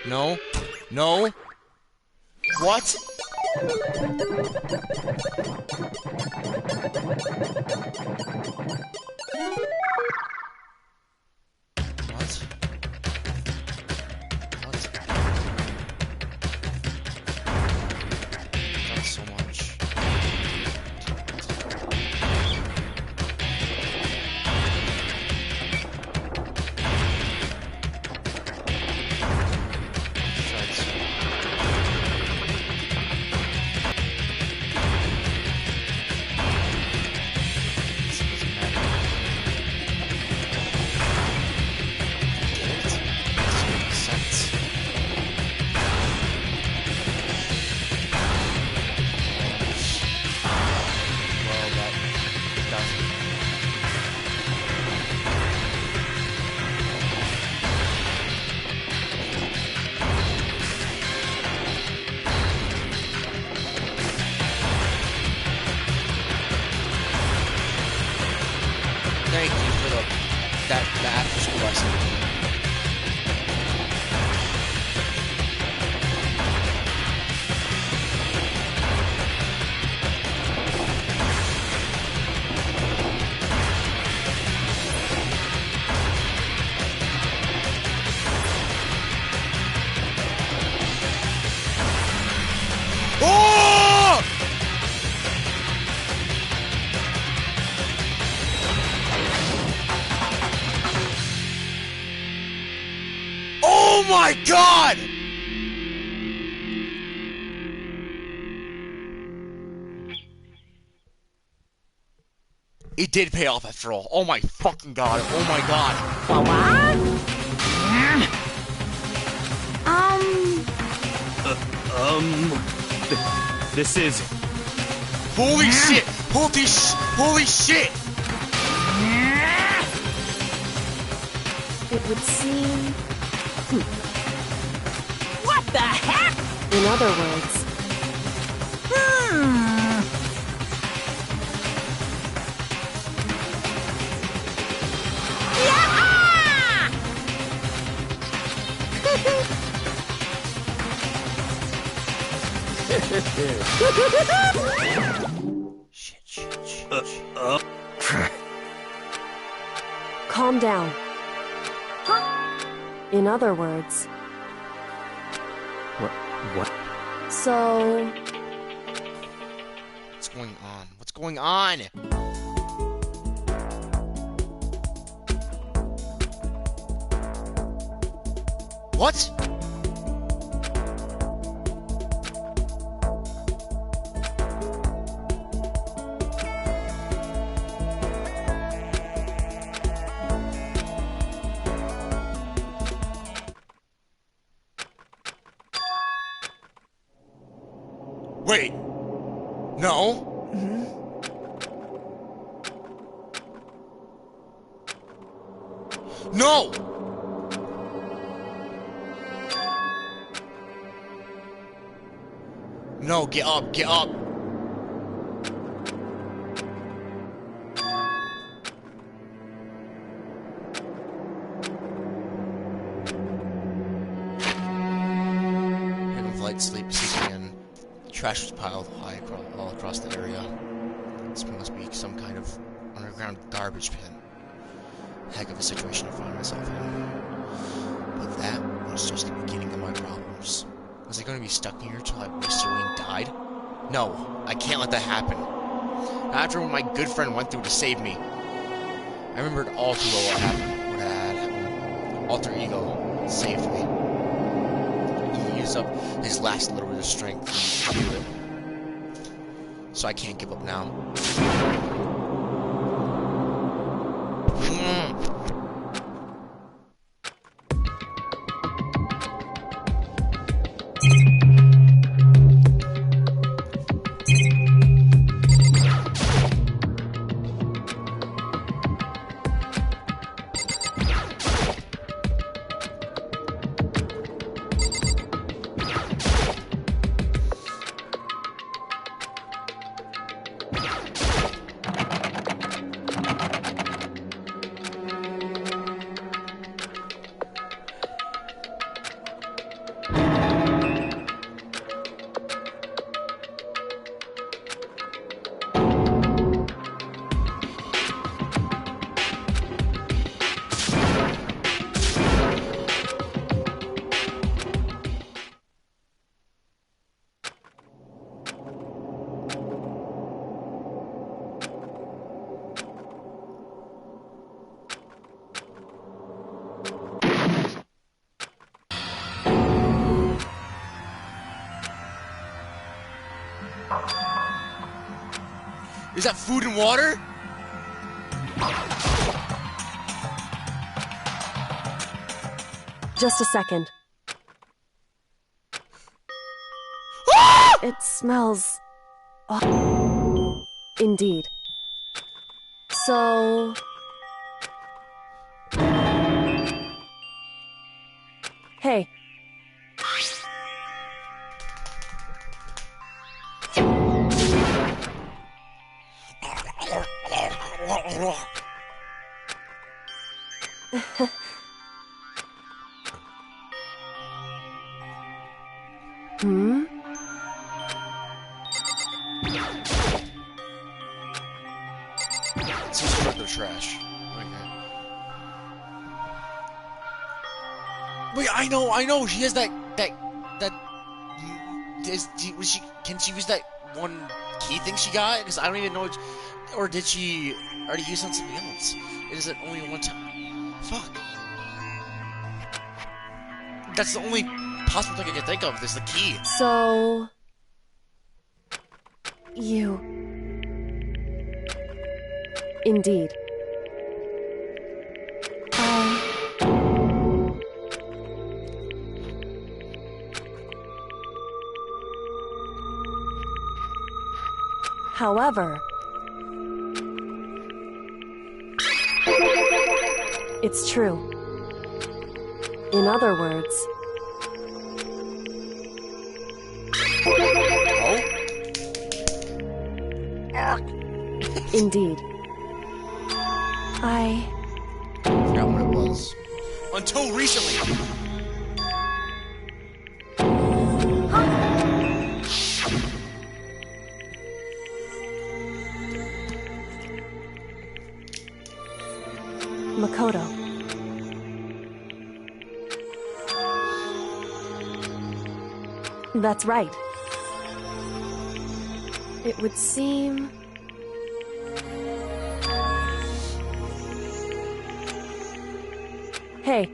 Speaker 1: No. What? That's so much. This doesn't matter. my god! It did pay off after all. Oh my fucking god. Oh my god.
Speaker 4: This is...
Speaker 1: Holy shit! Holy shit!
Speaker 8: It would seem...
Speaker 3: What the heck?
Speaker 8: In other words...
Speaker 1: Shit.
Speaker 8: Calm down. In other words...
Speaker 4: What?
Speaker 8: So...
Speaker 1: What's going on? What's going on? What? Wait. No. No! No, get up, get up. Hidden flight, sleep again. Trash was piled high all across the area. This must be some kind of underground garbage pit. Heck of a situation to find myself in. But that was just the beginning of my problems. Was I going to be stuck here till I wasted away and died? No, I can't let that happen. After what my good friend went through to save me, I remembered all too well what had happened. Alter Ego saved me. He used up his last little bit of strength to do it. So I can't give up now. Is that food and water?
Speaker 8: Just a second. It smells... awful. Indeed. So... Hey. Hmm?
Speaker 1: It's just regular trash. Okay. Wait, I know. She has that. Can she use that one key thing she got? Because I don't even know. Or did she already use on something else? It is only one time. Fuck. That's the only possible thing I can think of. There's the key.
Speaker 8: So... you... Indeed. However... it's true. In other words... Indeed. I
Speaker 1: forgot what it was. Until recently.
Speaker 8: Makoto. That's right. It would seem... Hey.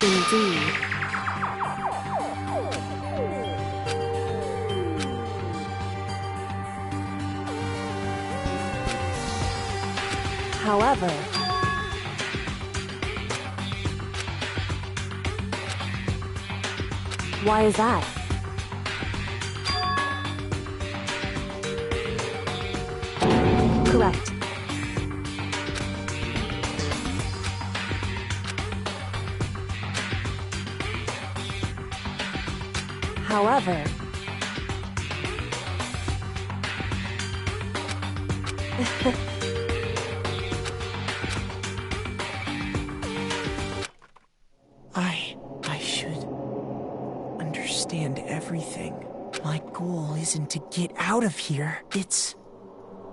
Speaker 8: Indeed. However... why is that? Correct. However...
Speaker 7: I should understand everything. My goal isn't to get out of here. It's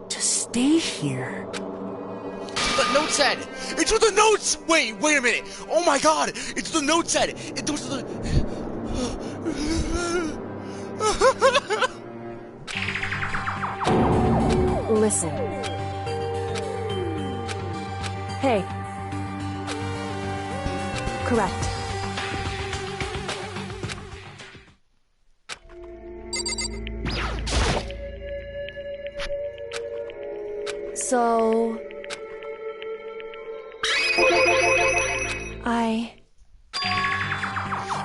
Speaker 7: to stay here.
Speaker 1: The note said! It's what the notes! Wait a minute! Oh my god! It's what the note said! Those are the...
Speaker 8: Listen. Hey. Correct. So...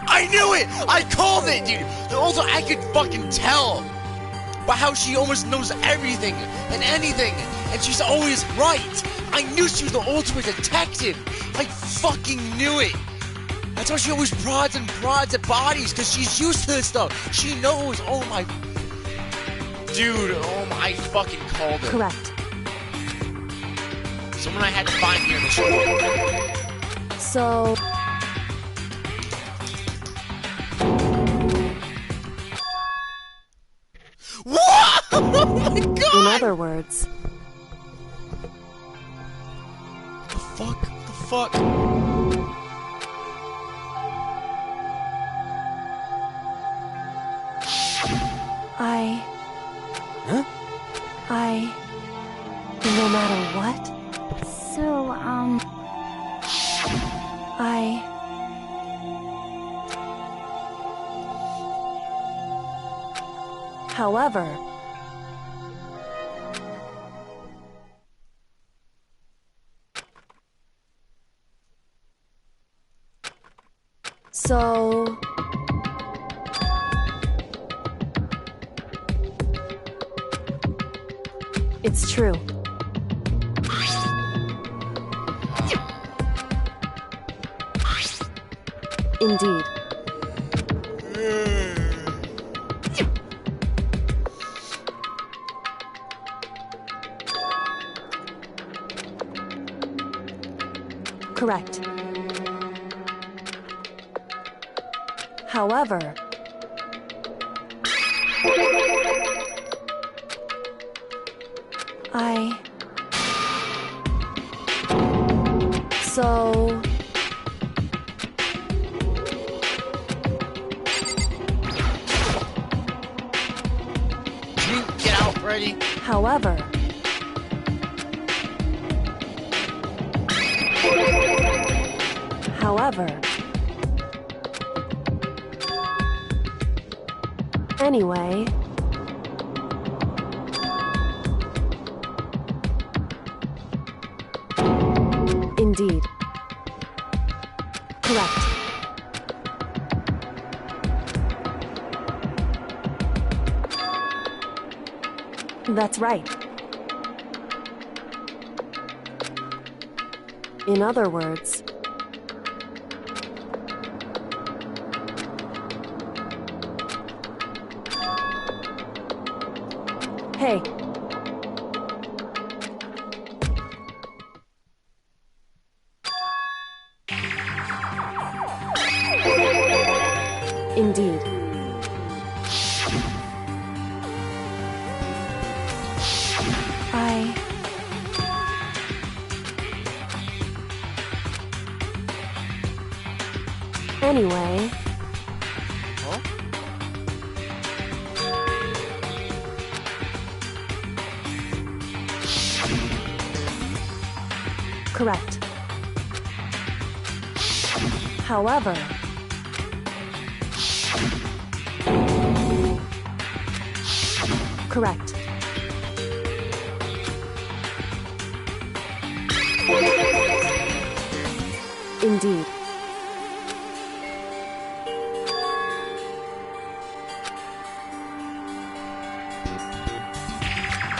Speaker 1: I knew it! I called it, dude! Also, I could fucking tell by how she almost knows everything and anything, and she's always right! I knew she was the ultimate detective! I fucking knew it! That's why she always prods at bodies, because she's used to this stuff! She knows! Oh my... Dude, oh my, I fucking called it.
Speaker 8: Correct.
Speaker 1: Someone I had to find here in the show.
Speaker 8: So...
Speaker 1: What? Oh my god!
Speaker 8: In other words...
Speaker 1: The fuck? The fuck?
Speaker 7: Huh?
Speaker 8: No matter what?
Speaker 6: So,
Speaker 8: However... So... It's true. Indeed. Correct. However... So...
Speaker 1: Can you get out, Freddy?
Speaker 8: However... However... Anyway... Indeed. Correct. That's right. In other words... Hey. Indeed. Anyway...
Speaker 1: Huh?
Speaker 8: Correct. However... Correct. Indeed.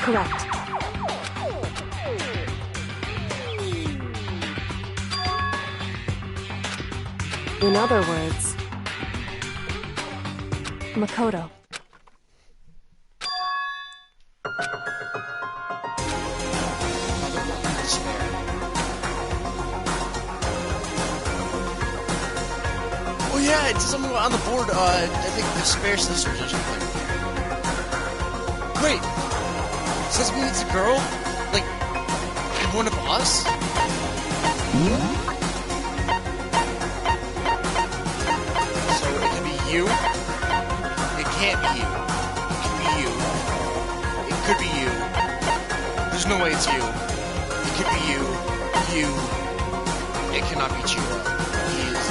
Speaker 8: Correct. In other words, Makoto.
Speaker 1: Oh yeah, it's something on the board, I think the Spare Sisters or something. Wait! Says me it's a girl? Like, one of us? So it can be you? It can't be you. It can be you. It could be you. There's no way it's you. It could be you. You. It cannot be Chiro. He is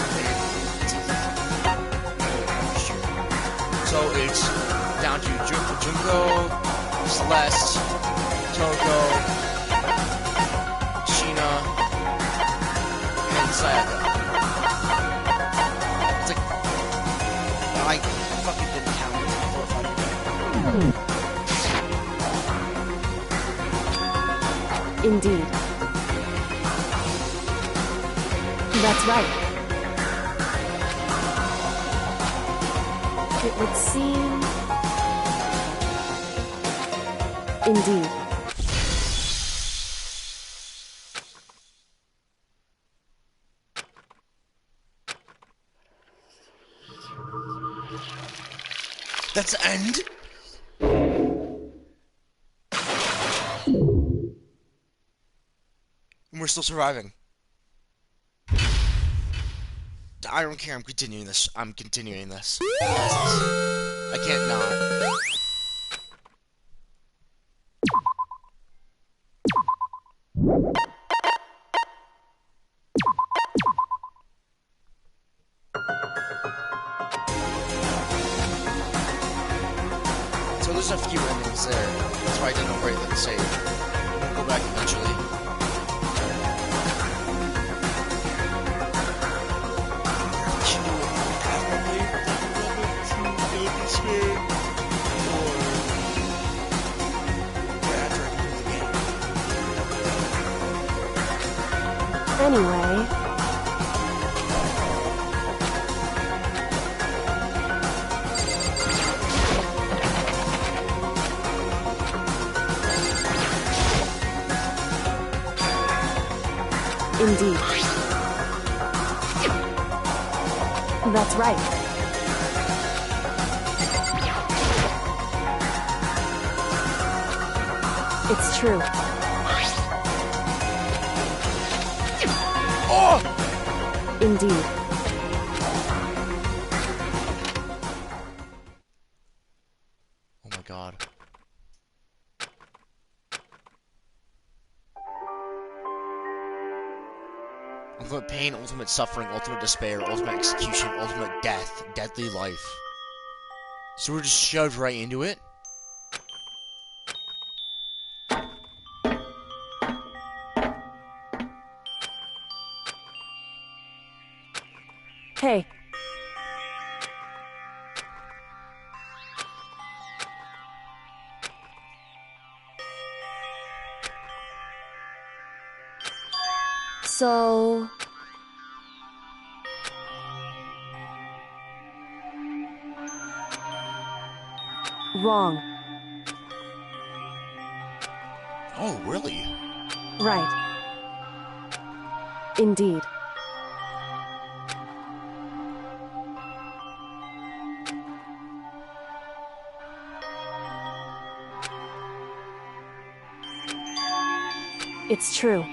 Speaker 1: so it's down to Junko, Celeste, Toko, Sheena, and Sayaka. It's like I fucking didn't count it before if I
Speaker 8: Indeed. That's right. It would seem... Indeed.
Speaker 1: That's the end? And we're still surviving. I don't care, I'm continuing this. I'm continuing this. I can't not. So there's a few endings there. That's why I didn't upgrade that save. We'll go back eventually.
Speaker 8: Anyway... Indeed. That's right. It's true.
Speaker 1: Oh!
Speaker 8: Indeed.
Speaker 1: Oh my god. Ultimate pain, ultimate suffering, ultimate despair, ultimate execution, ultimate death, deadly life. So we're just shoved right into it?
Speaker 8: Hey. So... Wrong.
Speaker 1: Oh, really?
Speaker 8: Right. Indeed. It's true.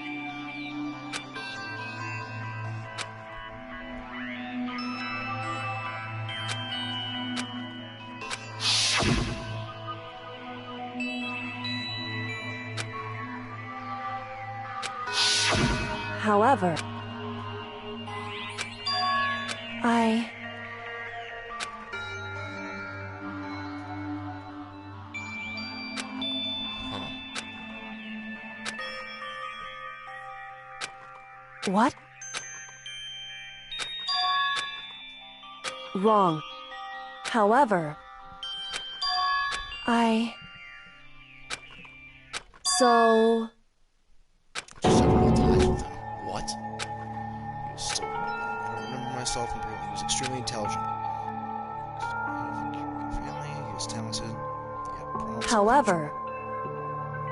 Speaker 8: However, What? Wrong. However, So...
Speaker 1: Just several times with him. What? He was still... I remember myself and he was extremely intelligent. Family, he was talented.
Speaker 8: However...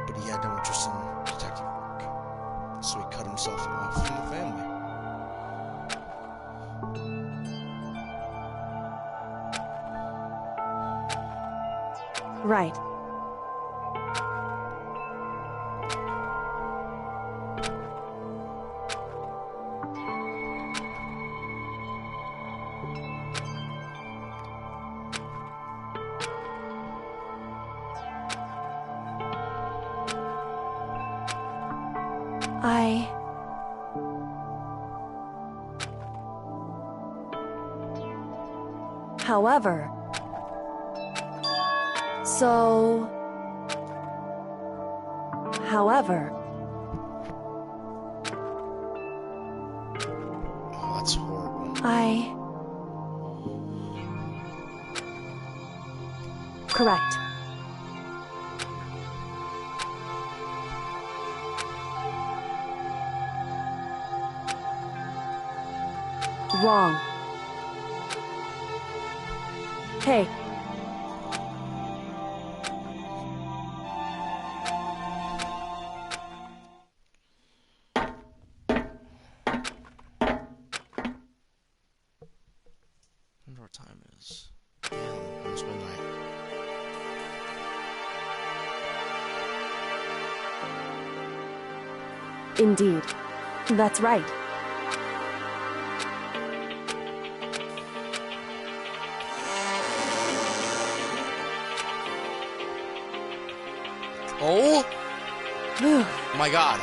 Speaker 1: But he had no interest in detective work. So he cut himself off from the family.
Speaker 8: Right. However... So... However...
Speaker 1: Oh, that's horrible.
Speaker 8: Correct. Wrong. Hey.
Speaker 1: I wonder what time it is. Damn, almost midnight.
Speaker 8: Indeed. That's right.
Speaker 1: Oh! My God.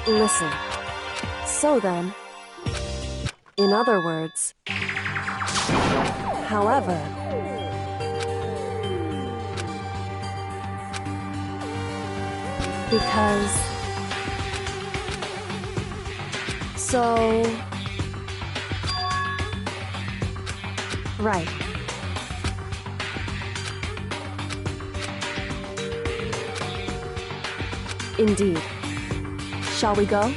Speaker 8: Listen. So then, in other words, however, because, so, right. Indeed. Shall we go?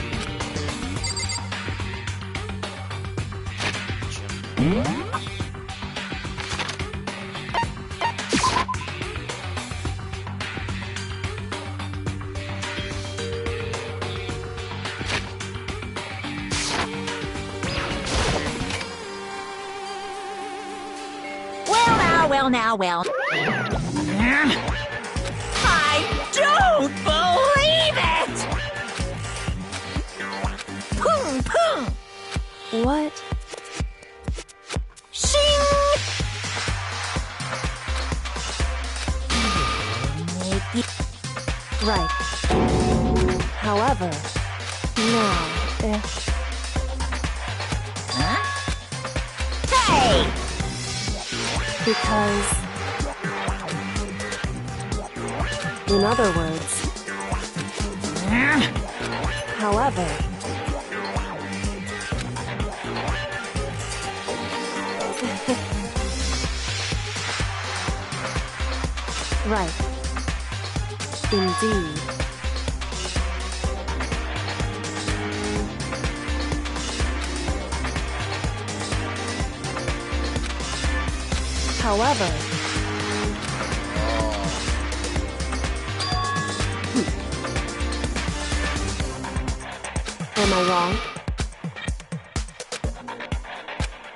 Speaker 3: Well. I do
Speaker 8: What?
Speaker 3: Shing!
Speaker 8: Right. However, now, if...
Speaker 3: Huh? Hey!
Speaker 8: Because... In other words... However... Right. Indeed. However... Am I wrong?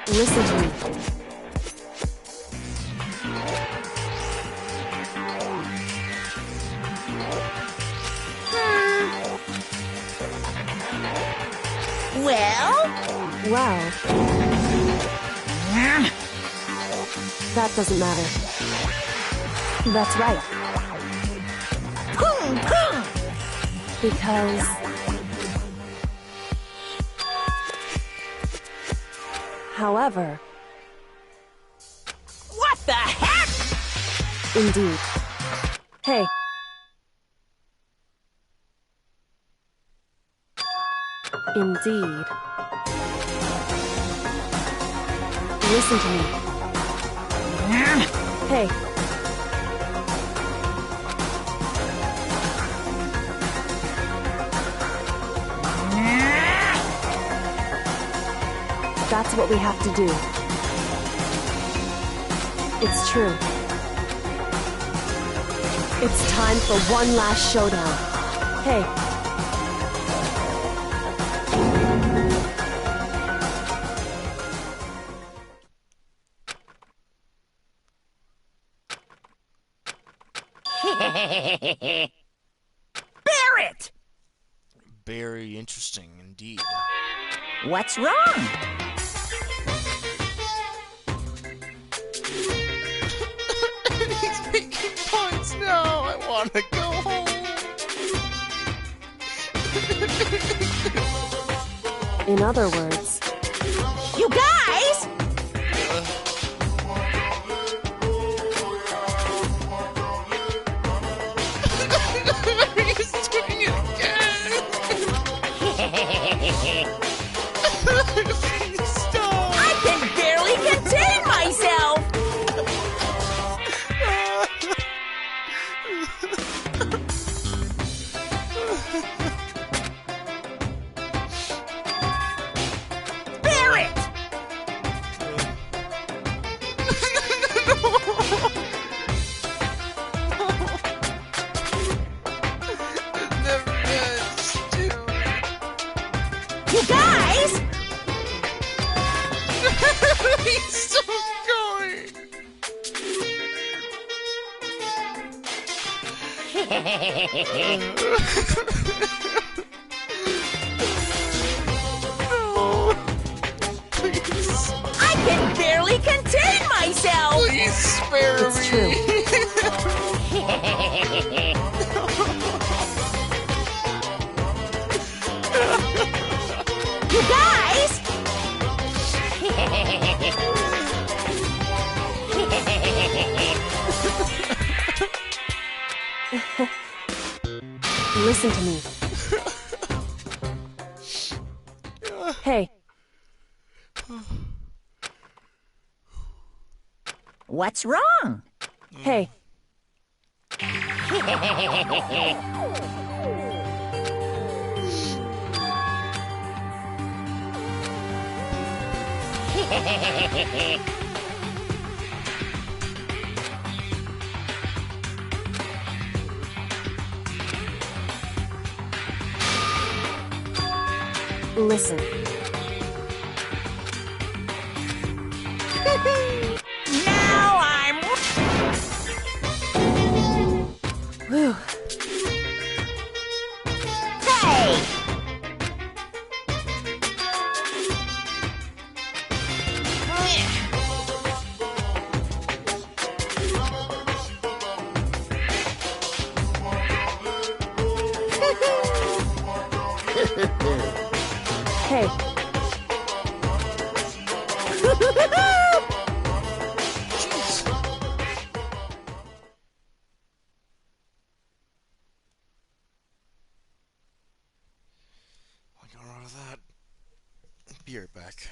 Speaker 8: Listen to me.
Speaker 3: Well?
Speaker 8: Well, that doesn't matter. That's right.
Speaker 3: Boom, boom!
Speaker 8: Because... However...
Speaker 3: What the heck?
Speaker 8: Indeed. Hey. Indeed. Listen to me. Hey. That's what we have to do. It's true. It's time for one last showdown. Hey.
Speaker 3: Barrett!
Speaker 1: Very interesting indeed.
Speaker 3: What's wrong?
Speaker 1: He's making points now. I want to go home.
Speaker 8: In other words,
Speaker 3: You guys!
Speaker 1: He's doing it again. Stop.
Speaker 3: I can barely contain myself! Barrett!
Speaker 1: Never ends, dude.
Speaker 3: You guys!
Speaker 1: He's still going. No. Please.
Speaker 3: I can barely contain myself!
Speaker 1: Please spare
Speaker 8: it's
Speaker 1: me.
Speaker 8: true.
Speaker 3: You guys!
Speaker 8: Listen to me. Hey.
Speaker 3: What's wrong?
Speaker 8: Hey. Listen.
Speaker 3: Now I'm...
Speaker 8: Whew.
Speaker 3: Hey!
Speaker 8: Hey.
Speaker 1: Jeez. I got out of that. Be right back.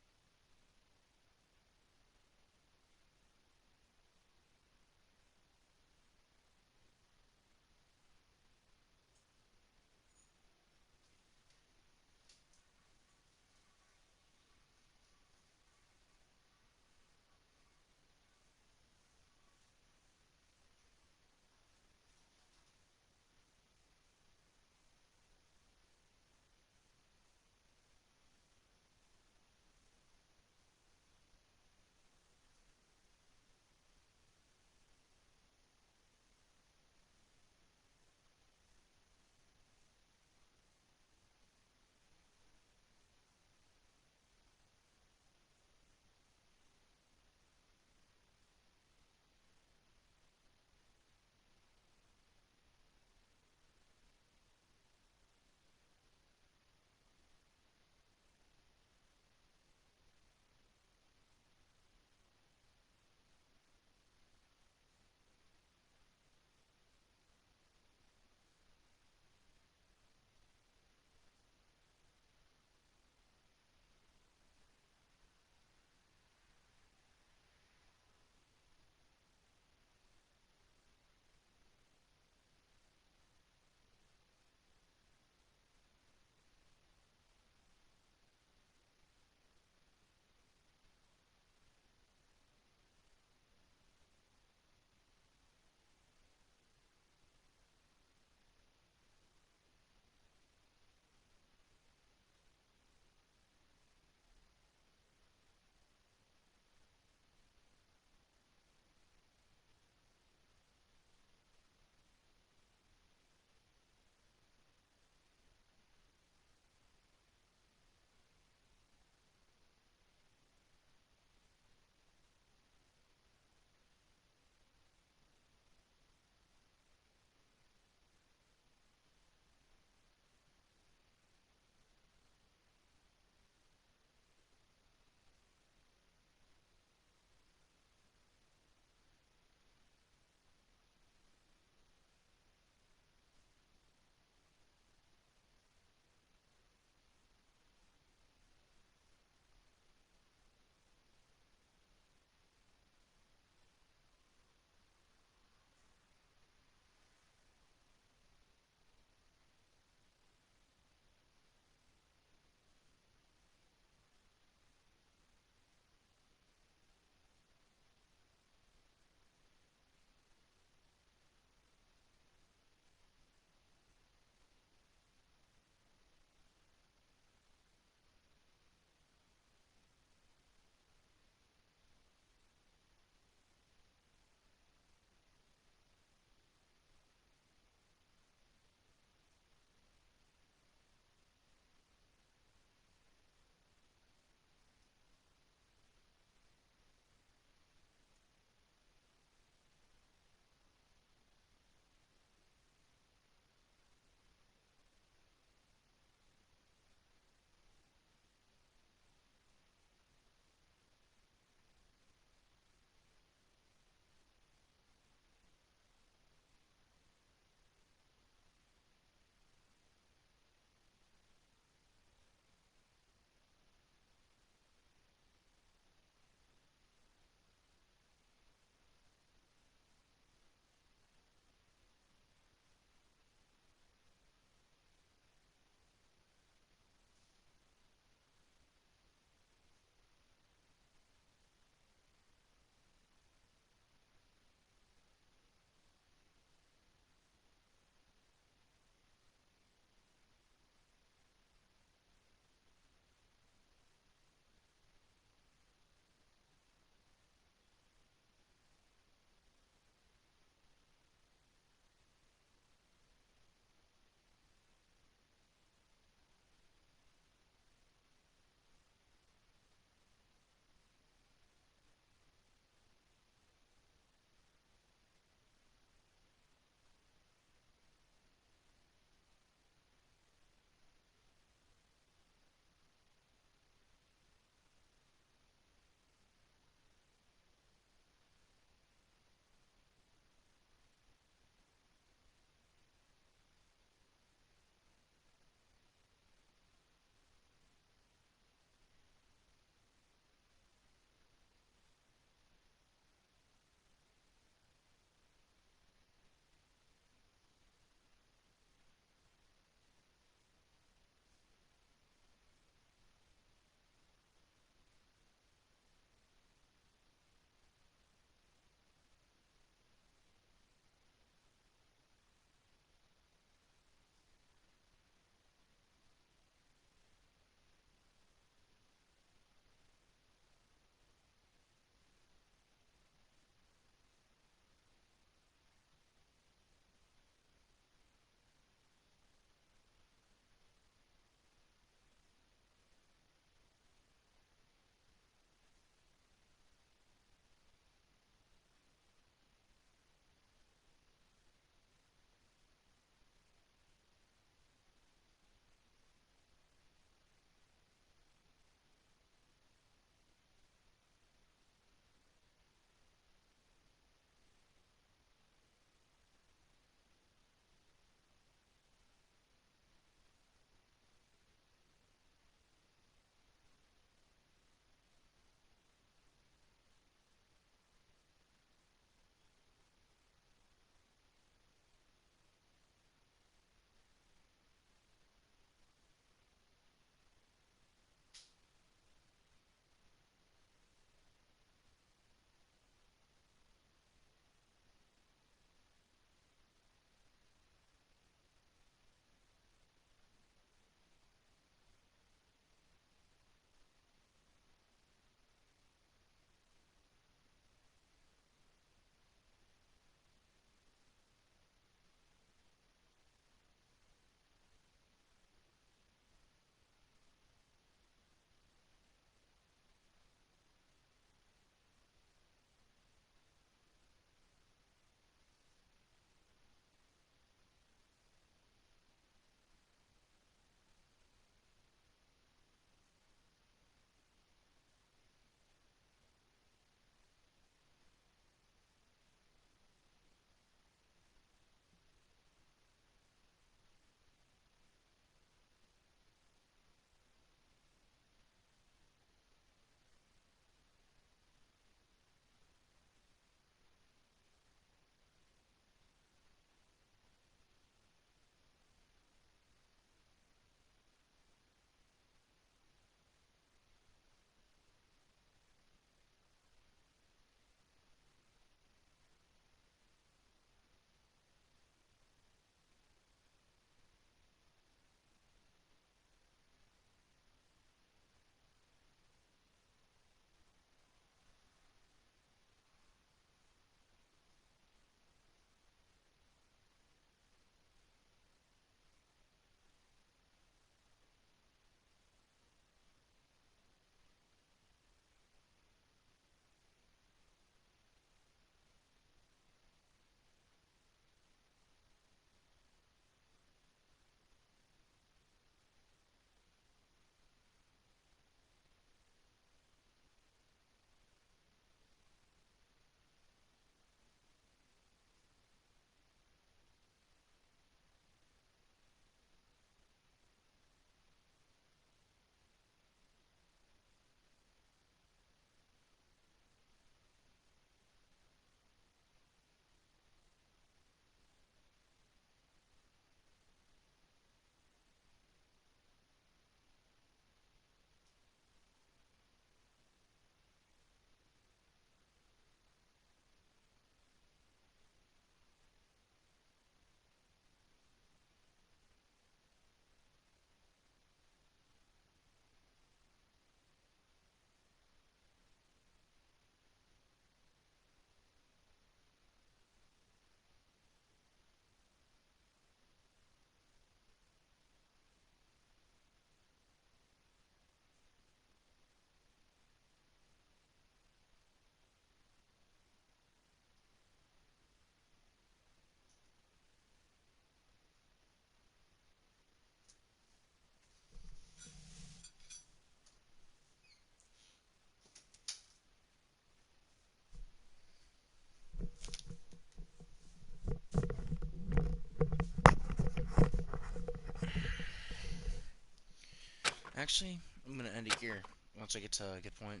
Speaker 1: Actually, I'm gonna end it here once I get to a good point.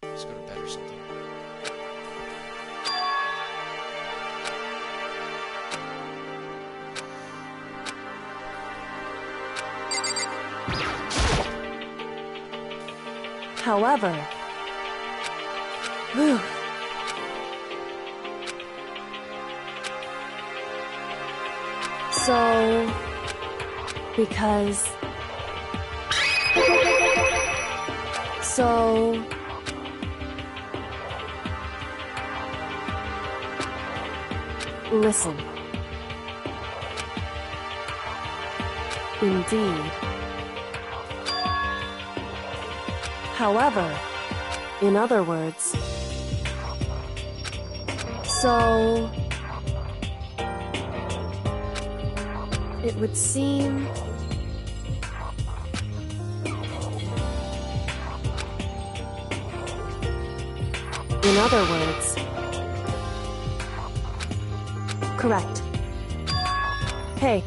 Speaker 1: Let's go to bed or something.
Speaker 8: However, whew, so, because, so, listen. Indeed. However, in other words, so it would seem in other words, correct. Hey.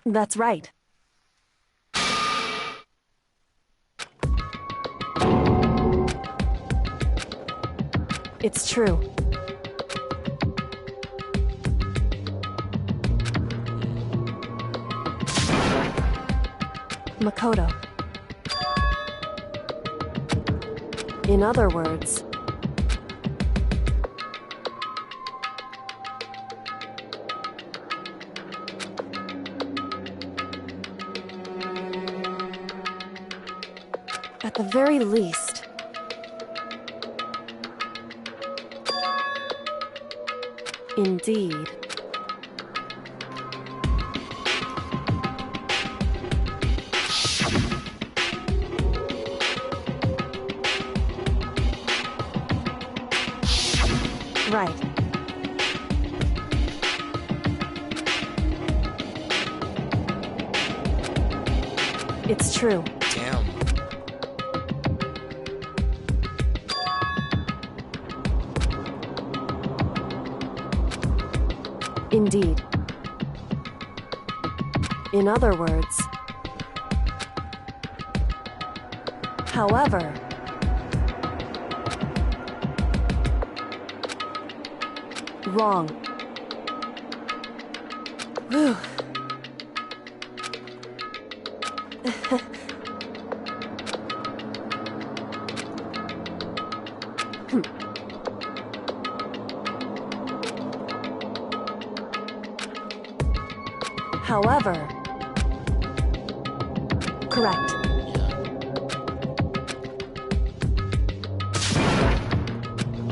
Speaker 8: That's right. It's true. Makoto. In other words, at the very least, indeed. Right. It's true.
Speaker 1: Damn.
Speaker 8: Indeed. In other words, however, wrong. Whew. However, correct.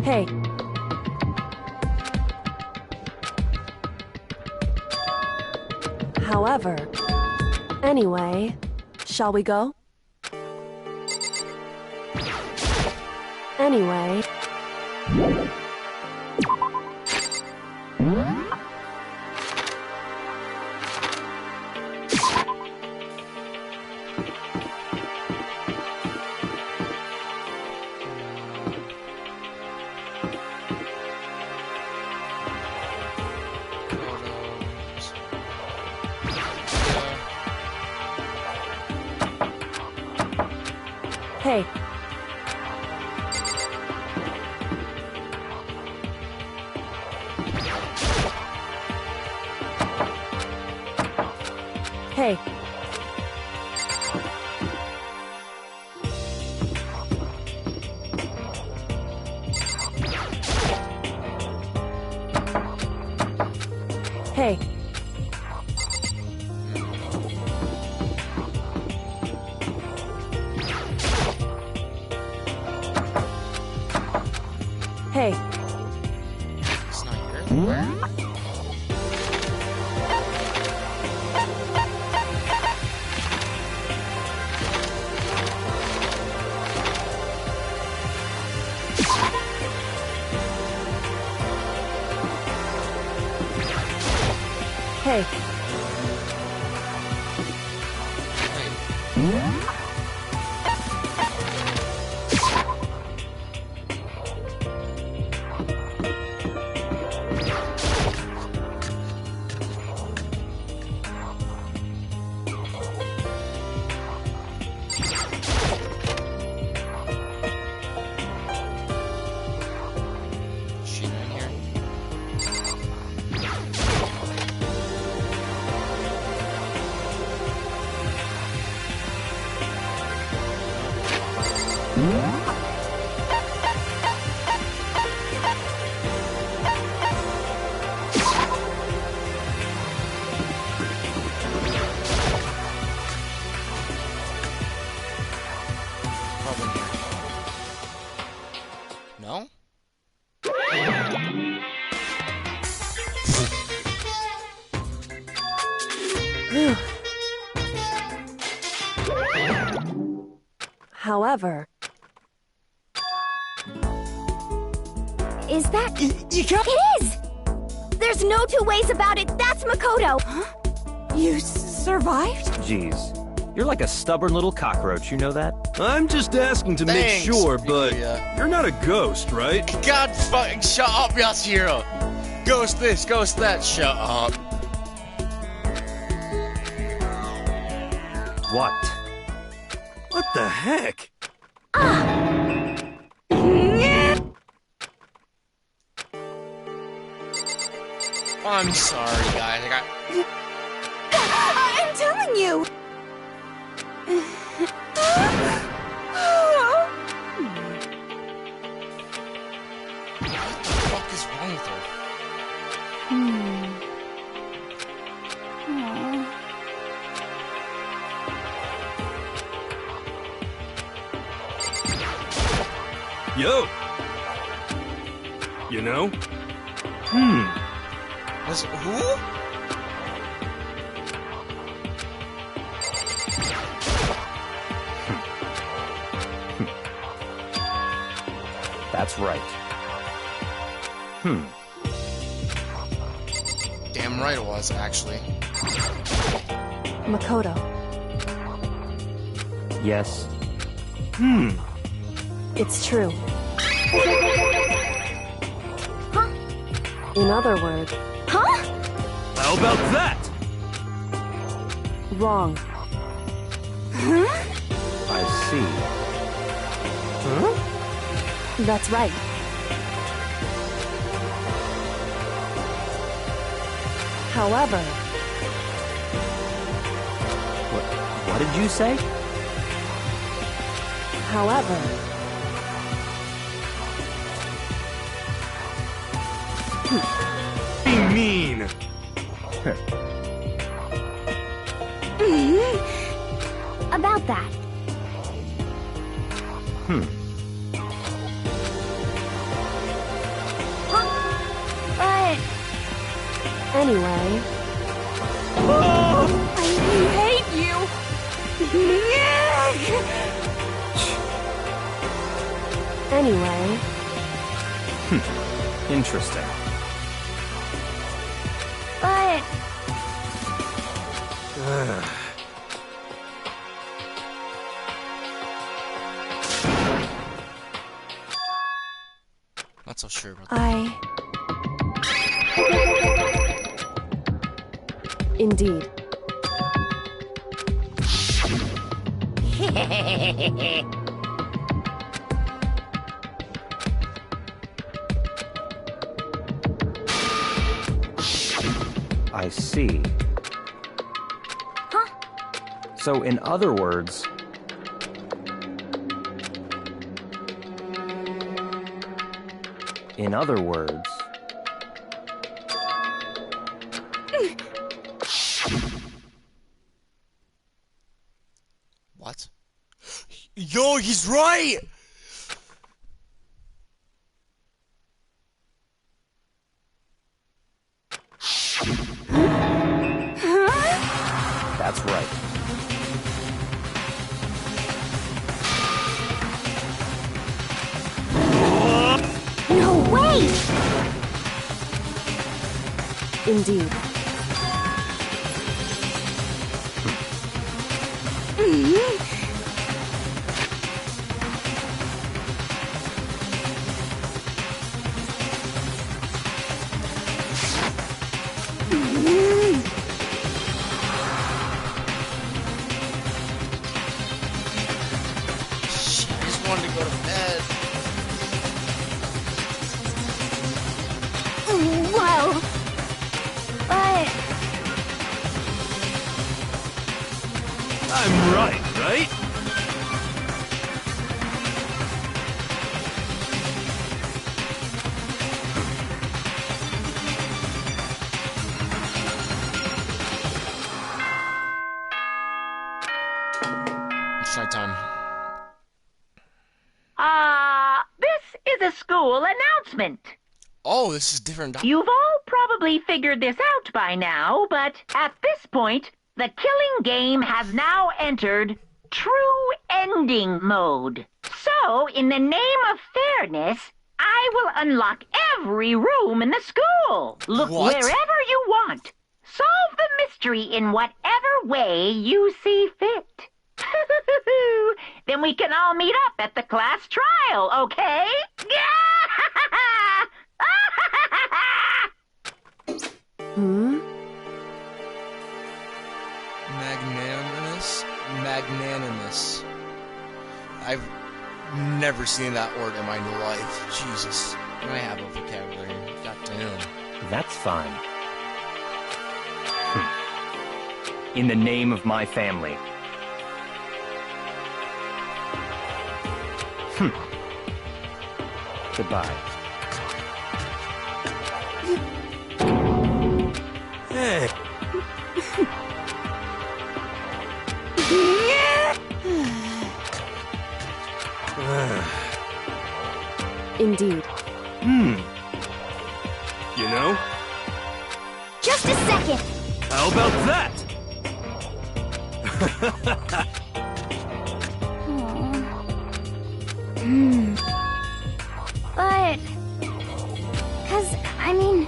Speaker 8: Hey. However, anyway, shall we go? Anyway. Hey. Hey. Hey. Hey.
Speaker 1: It's not here.
Speaker 8: Hey. However,
Speaker 6: Is that...
Speaker 2: You can't...
Speaker 6: It is! There's no two ways about it. That's Makoto.
Speaker 2: You survived?
Speaker 4: Jeez. You're like a stubborn little cockroach, you know that?
Speaker 5: I'm just asking to make
Speaker 1: Thanks,
Speaker 5: sure, but
Speaker 1: Yuya.
Speaker 5: you're not a ghost, right?
Speaker 1: God fucking shut up, Yasuhiro! Ghost this, ghost that, shut up.
Speaker 4: What?
Speaker 5: What the heck?
Speaker 1: I'm sorry, guys.
Speaker 2: I'm telling you!
Speaker 1: What the fuck is wrong with her?
Speaker 5: Yo! You know?
Speaker 1: Was it who?
Speaker 4: That's right.
Speaker 1: Damn right it was, actually.
Speaker 8: Makoto.
Speaker 4: Yes.
Speaker 8: It's true. In other words,
Speaker 5: How about that?
Speaker 8: wrong.
Speaker 4: I see.
Speaker 8: That's right. However,
Speaker 4: What did you say?
Speaker 8: however,
Speaker 5: Be mean.
Speaker 6: About that. But...
Speaker 8: anyway,
Speaker 2: I hate you!
Speaker 8: anyway,
Speaker 4: Interesting.
Speaker 6: But...
Speaker 1: Not so sure about that.
Speaker 8: Indeed.
Speaker 4: I see. So, in other words,
Speaker 1: What? Yo, he's right!
Speaker 4: that's right.
Speaker 6: No way!
Speaker 8: Indeed.
Speaker 1: Shit, I just wanted to go to bed.
Speaker 6: Well... But...
Speaker 5: I'm right?
Speaker 1: It's nighttime.
Speaker 3: This is a school announcement.
Speaker 1: Oh, this is different.
Speaker 3: You've all probably figured this out by now, but at this point, the killing game has now entered true ending mode. So, in the name of fairness, I will unlock every room in the school. Look
Speaker 1: What?
Speaker 3: wherever you want. Solve the mystery in whatever way you see fit. Then we can all meet up at the class trial, okay?
Speaker 8: Hmm?
Speaker 1: Magnanimous. I've never seen that word in my life. Jesus. I have a vocabulary. Goddamn.
Speaker 4: That's fine. In the name of my family. Goodbye.
Speaker 5: Hey,
Speaker 8: Indeed.
Speaker 5: you know,
Speaker 6: Just a second.
Speaker 5: how about that?
Speaker 6: But... Cause, I mean...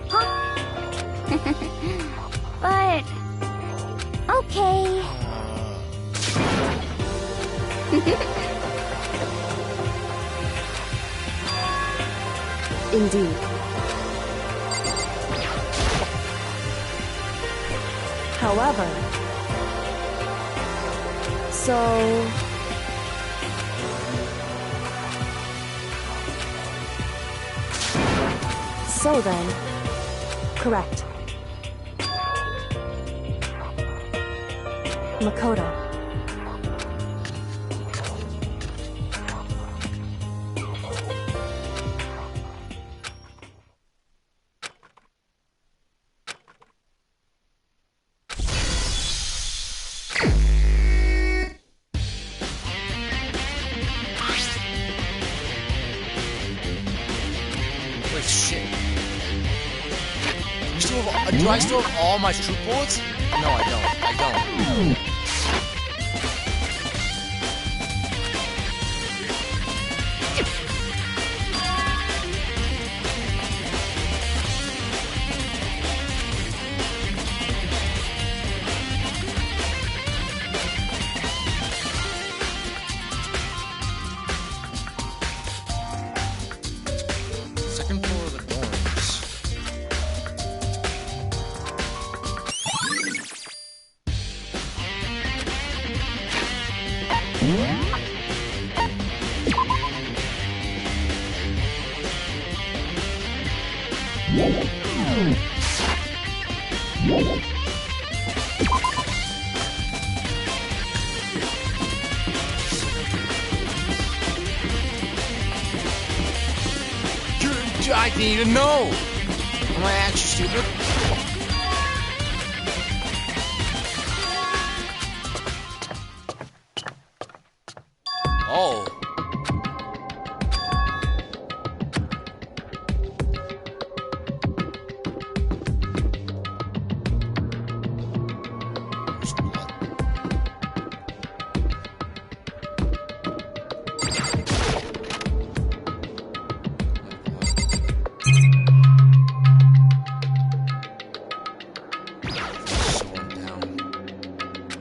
Speaker 6: Huh? But... Okay.
Speaker 8: Indeed. However... So... So then... Correct. Makoto.
Speaker 1: Wait, shit. Do I still have all my troop bullets? No, I don't. I don't. Second floor of the dorms. I need to know. Am I actually stupid? Oh. There's blood. Slowing down.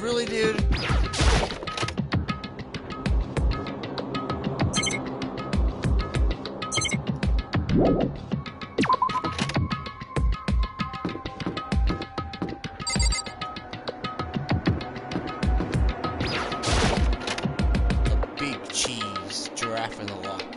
Speaker 1: Really, dude? giraffe in the locker.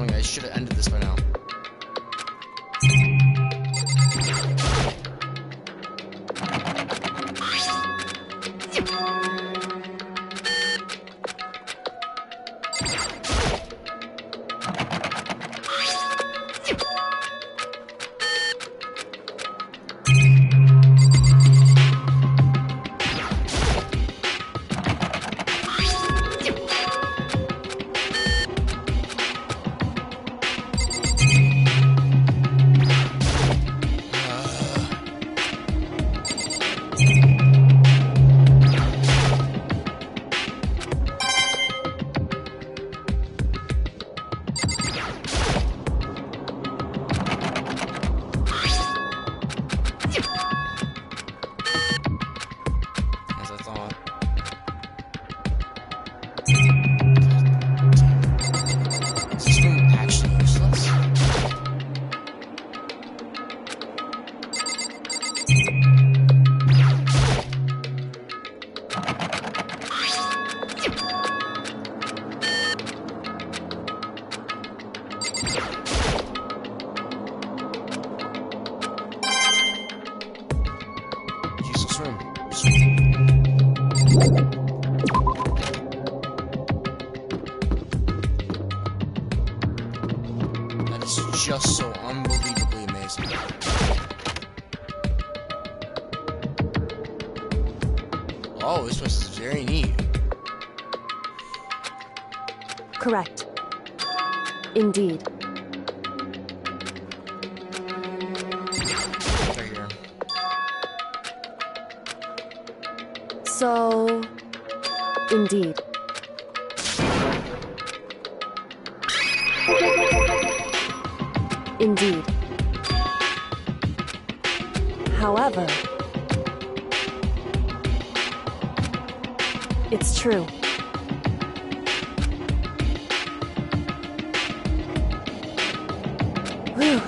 Speaker 1: I should have ended this by now. That is just so unbelievably amazing. Oh, this place is very neat.
Speaker 8: Correct. Indeed.
Speaker 1: Right here.
Speaker 8: So... Indeed. Indeed. However, it's true. Whew.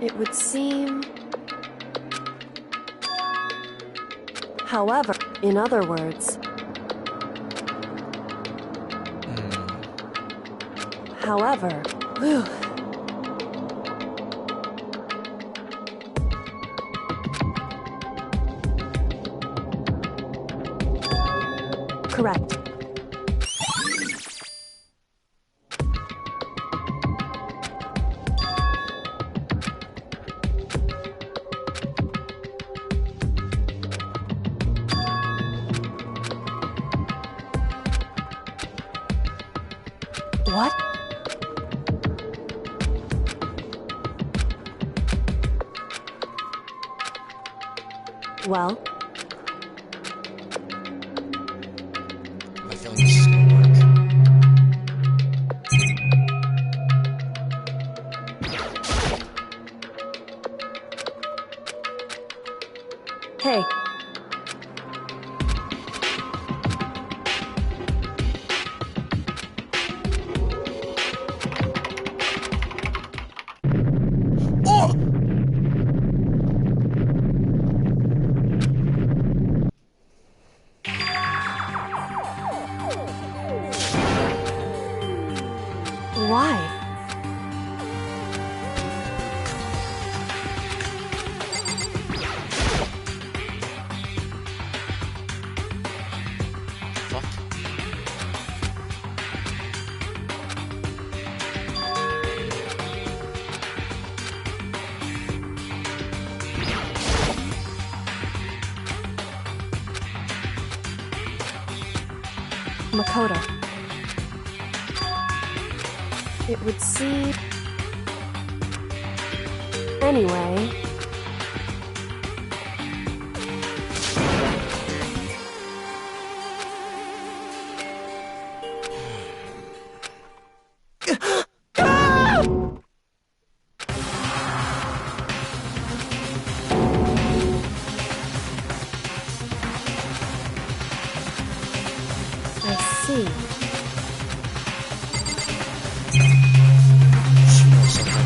Speaker 8: It would seem... However, in other words... However... Whew. Correct. What? Well?
Speaker 1: I feel like this is gonna work.
Speaker 8: Hey. Makoto. It would seem... Anyway... I see.
Speaker 1: She knows something.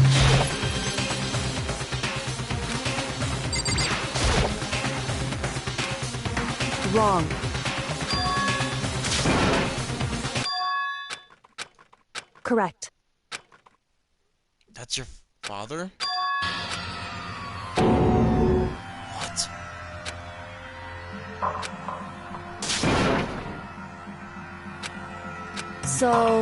Speaker 8: Wrong. Correct.
Speaker 1: That's your father? What?
Speaker 8: So...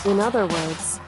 Speaker 8: In other words...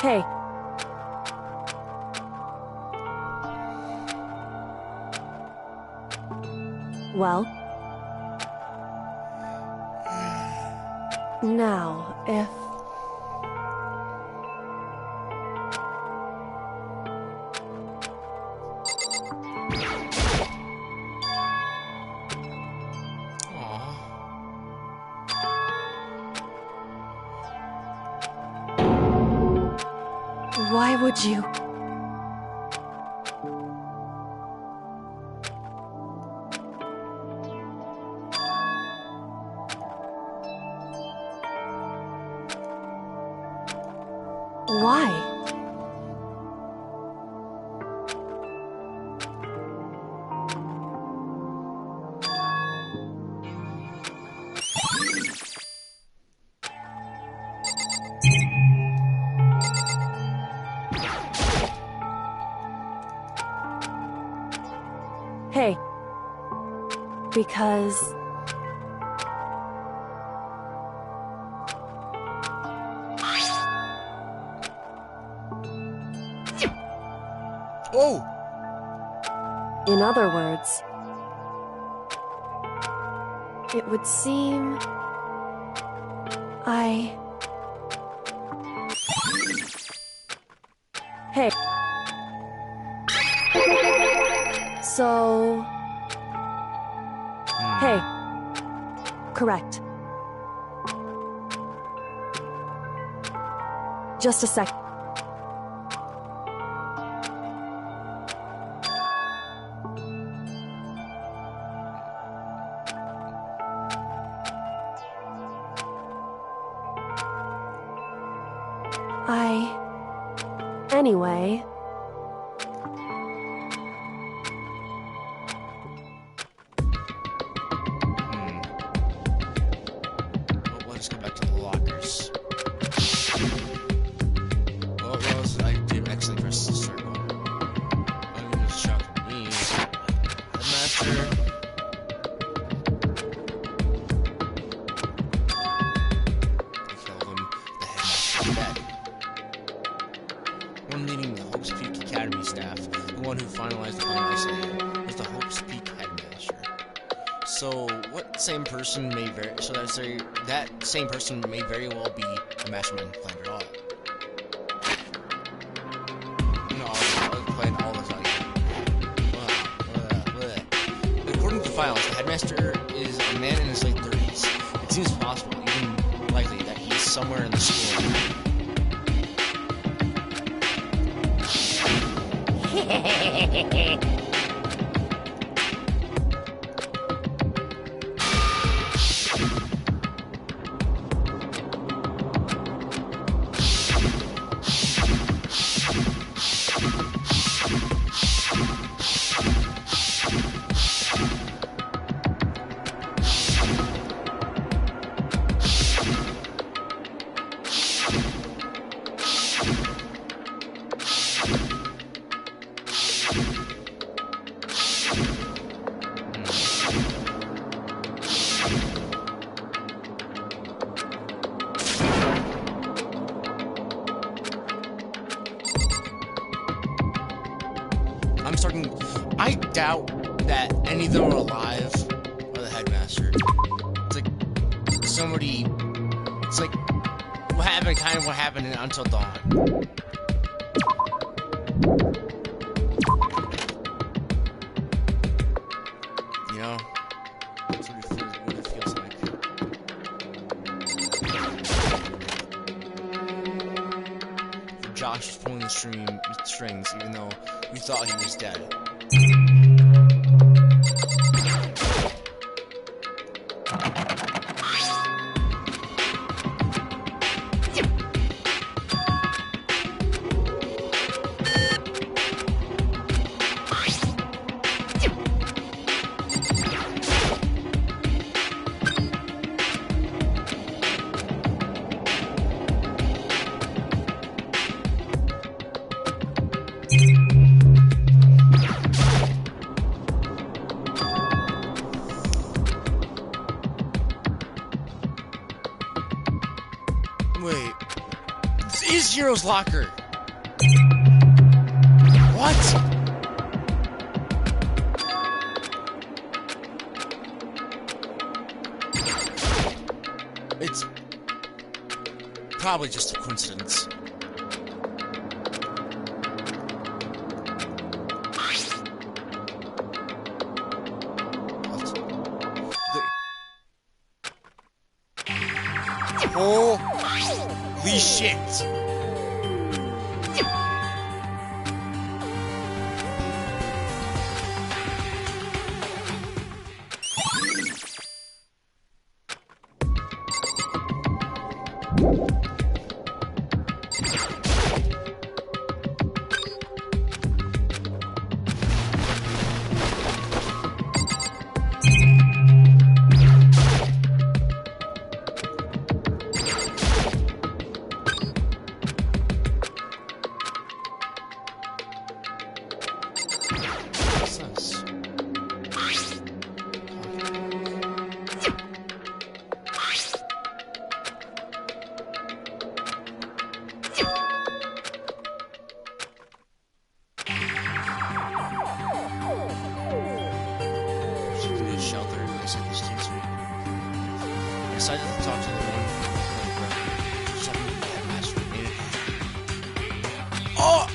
Speaker 8: Hey. Well? Now, if... Why would you? Why? Hey. Because...
Speaker 1: Oh!
Speaker 8: In other words... It would seem... Hey. So... Hey. Correct. Just a sec. Anyway...
Speaker 1: Well, let's go back to the lockers. Well, Rose, I did excellent for sister. I mean, it's a shock for me. Headmaster. They killed him. The headmaster's dead. One leading the Hope's Peak Academy staff, the one who finalized the plan I say, was the Hope's Peak headmaster. So, what same person may very... So that's that same person may very well be the mastermind behind it all. No, I was playing all the time. According to files, the headmaster is a man in his late 30s. It seems possible, even likely, that he's somewhere in the school. I doubt that any of them are alive, or the headmaster. It's like somebody. It's like what happened, kind of what happened in Until Dawn. You know, that's what it feels like. Josh was pulling the strings, even though we thought he was dead. Wait, this is Jiro's locker. What? It's probably just a coincidence. Holy shit! Decided to talk to the one just having the headmaster in it. Oh!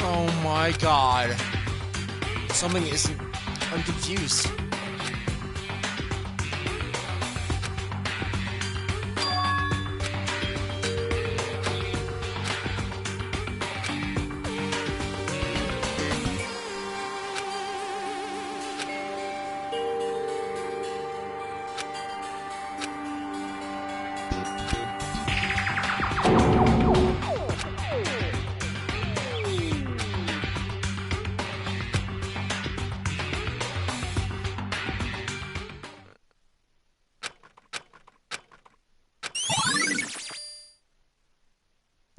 Speaker 1: Oh my god. Something isn't. I'm confused.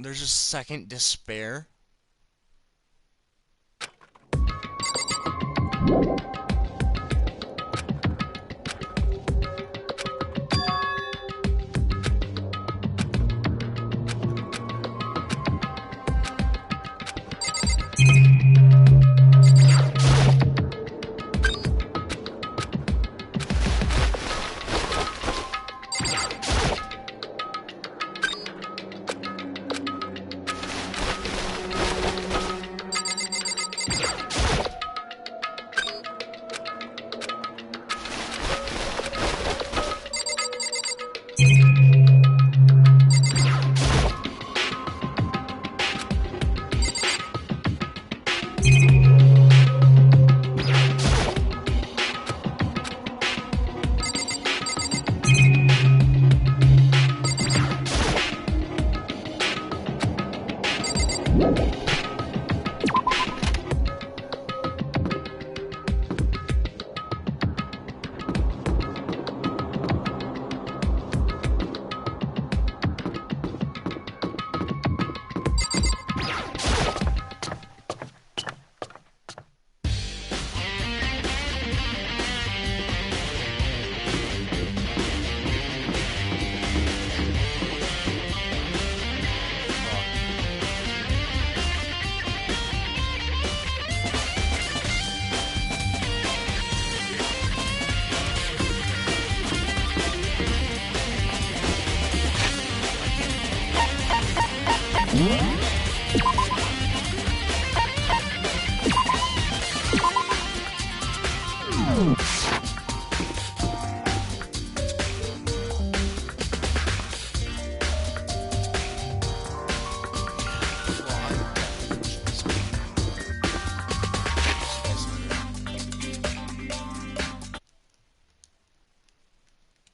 Speaker 1: There's a second despair. Alright.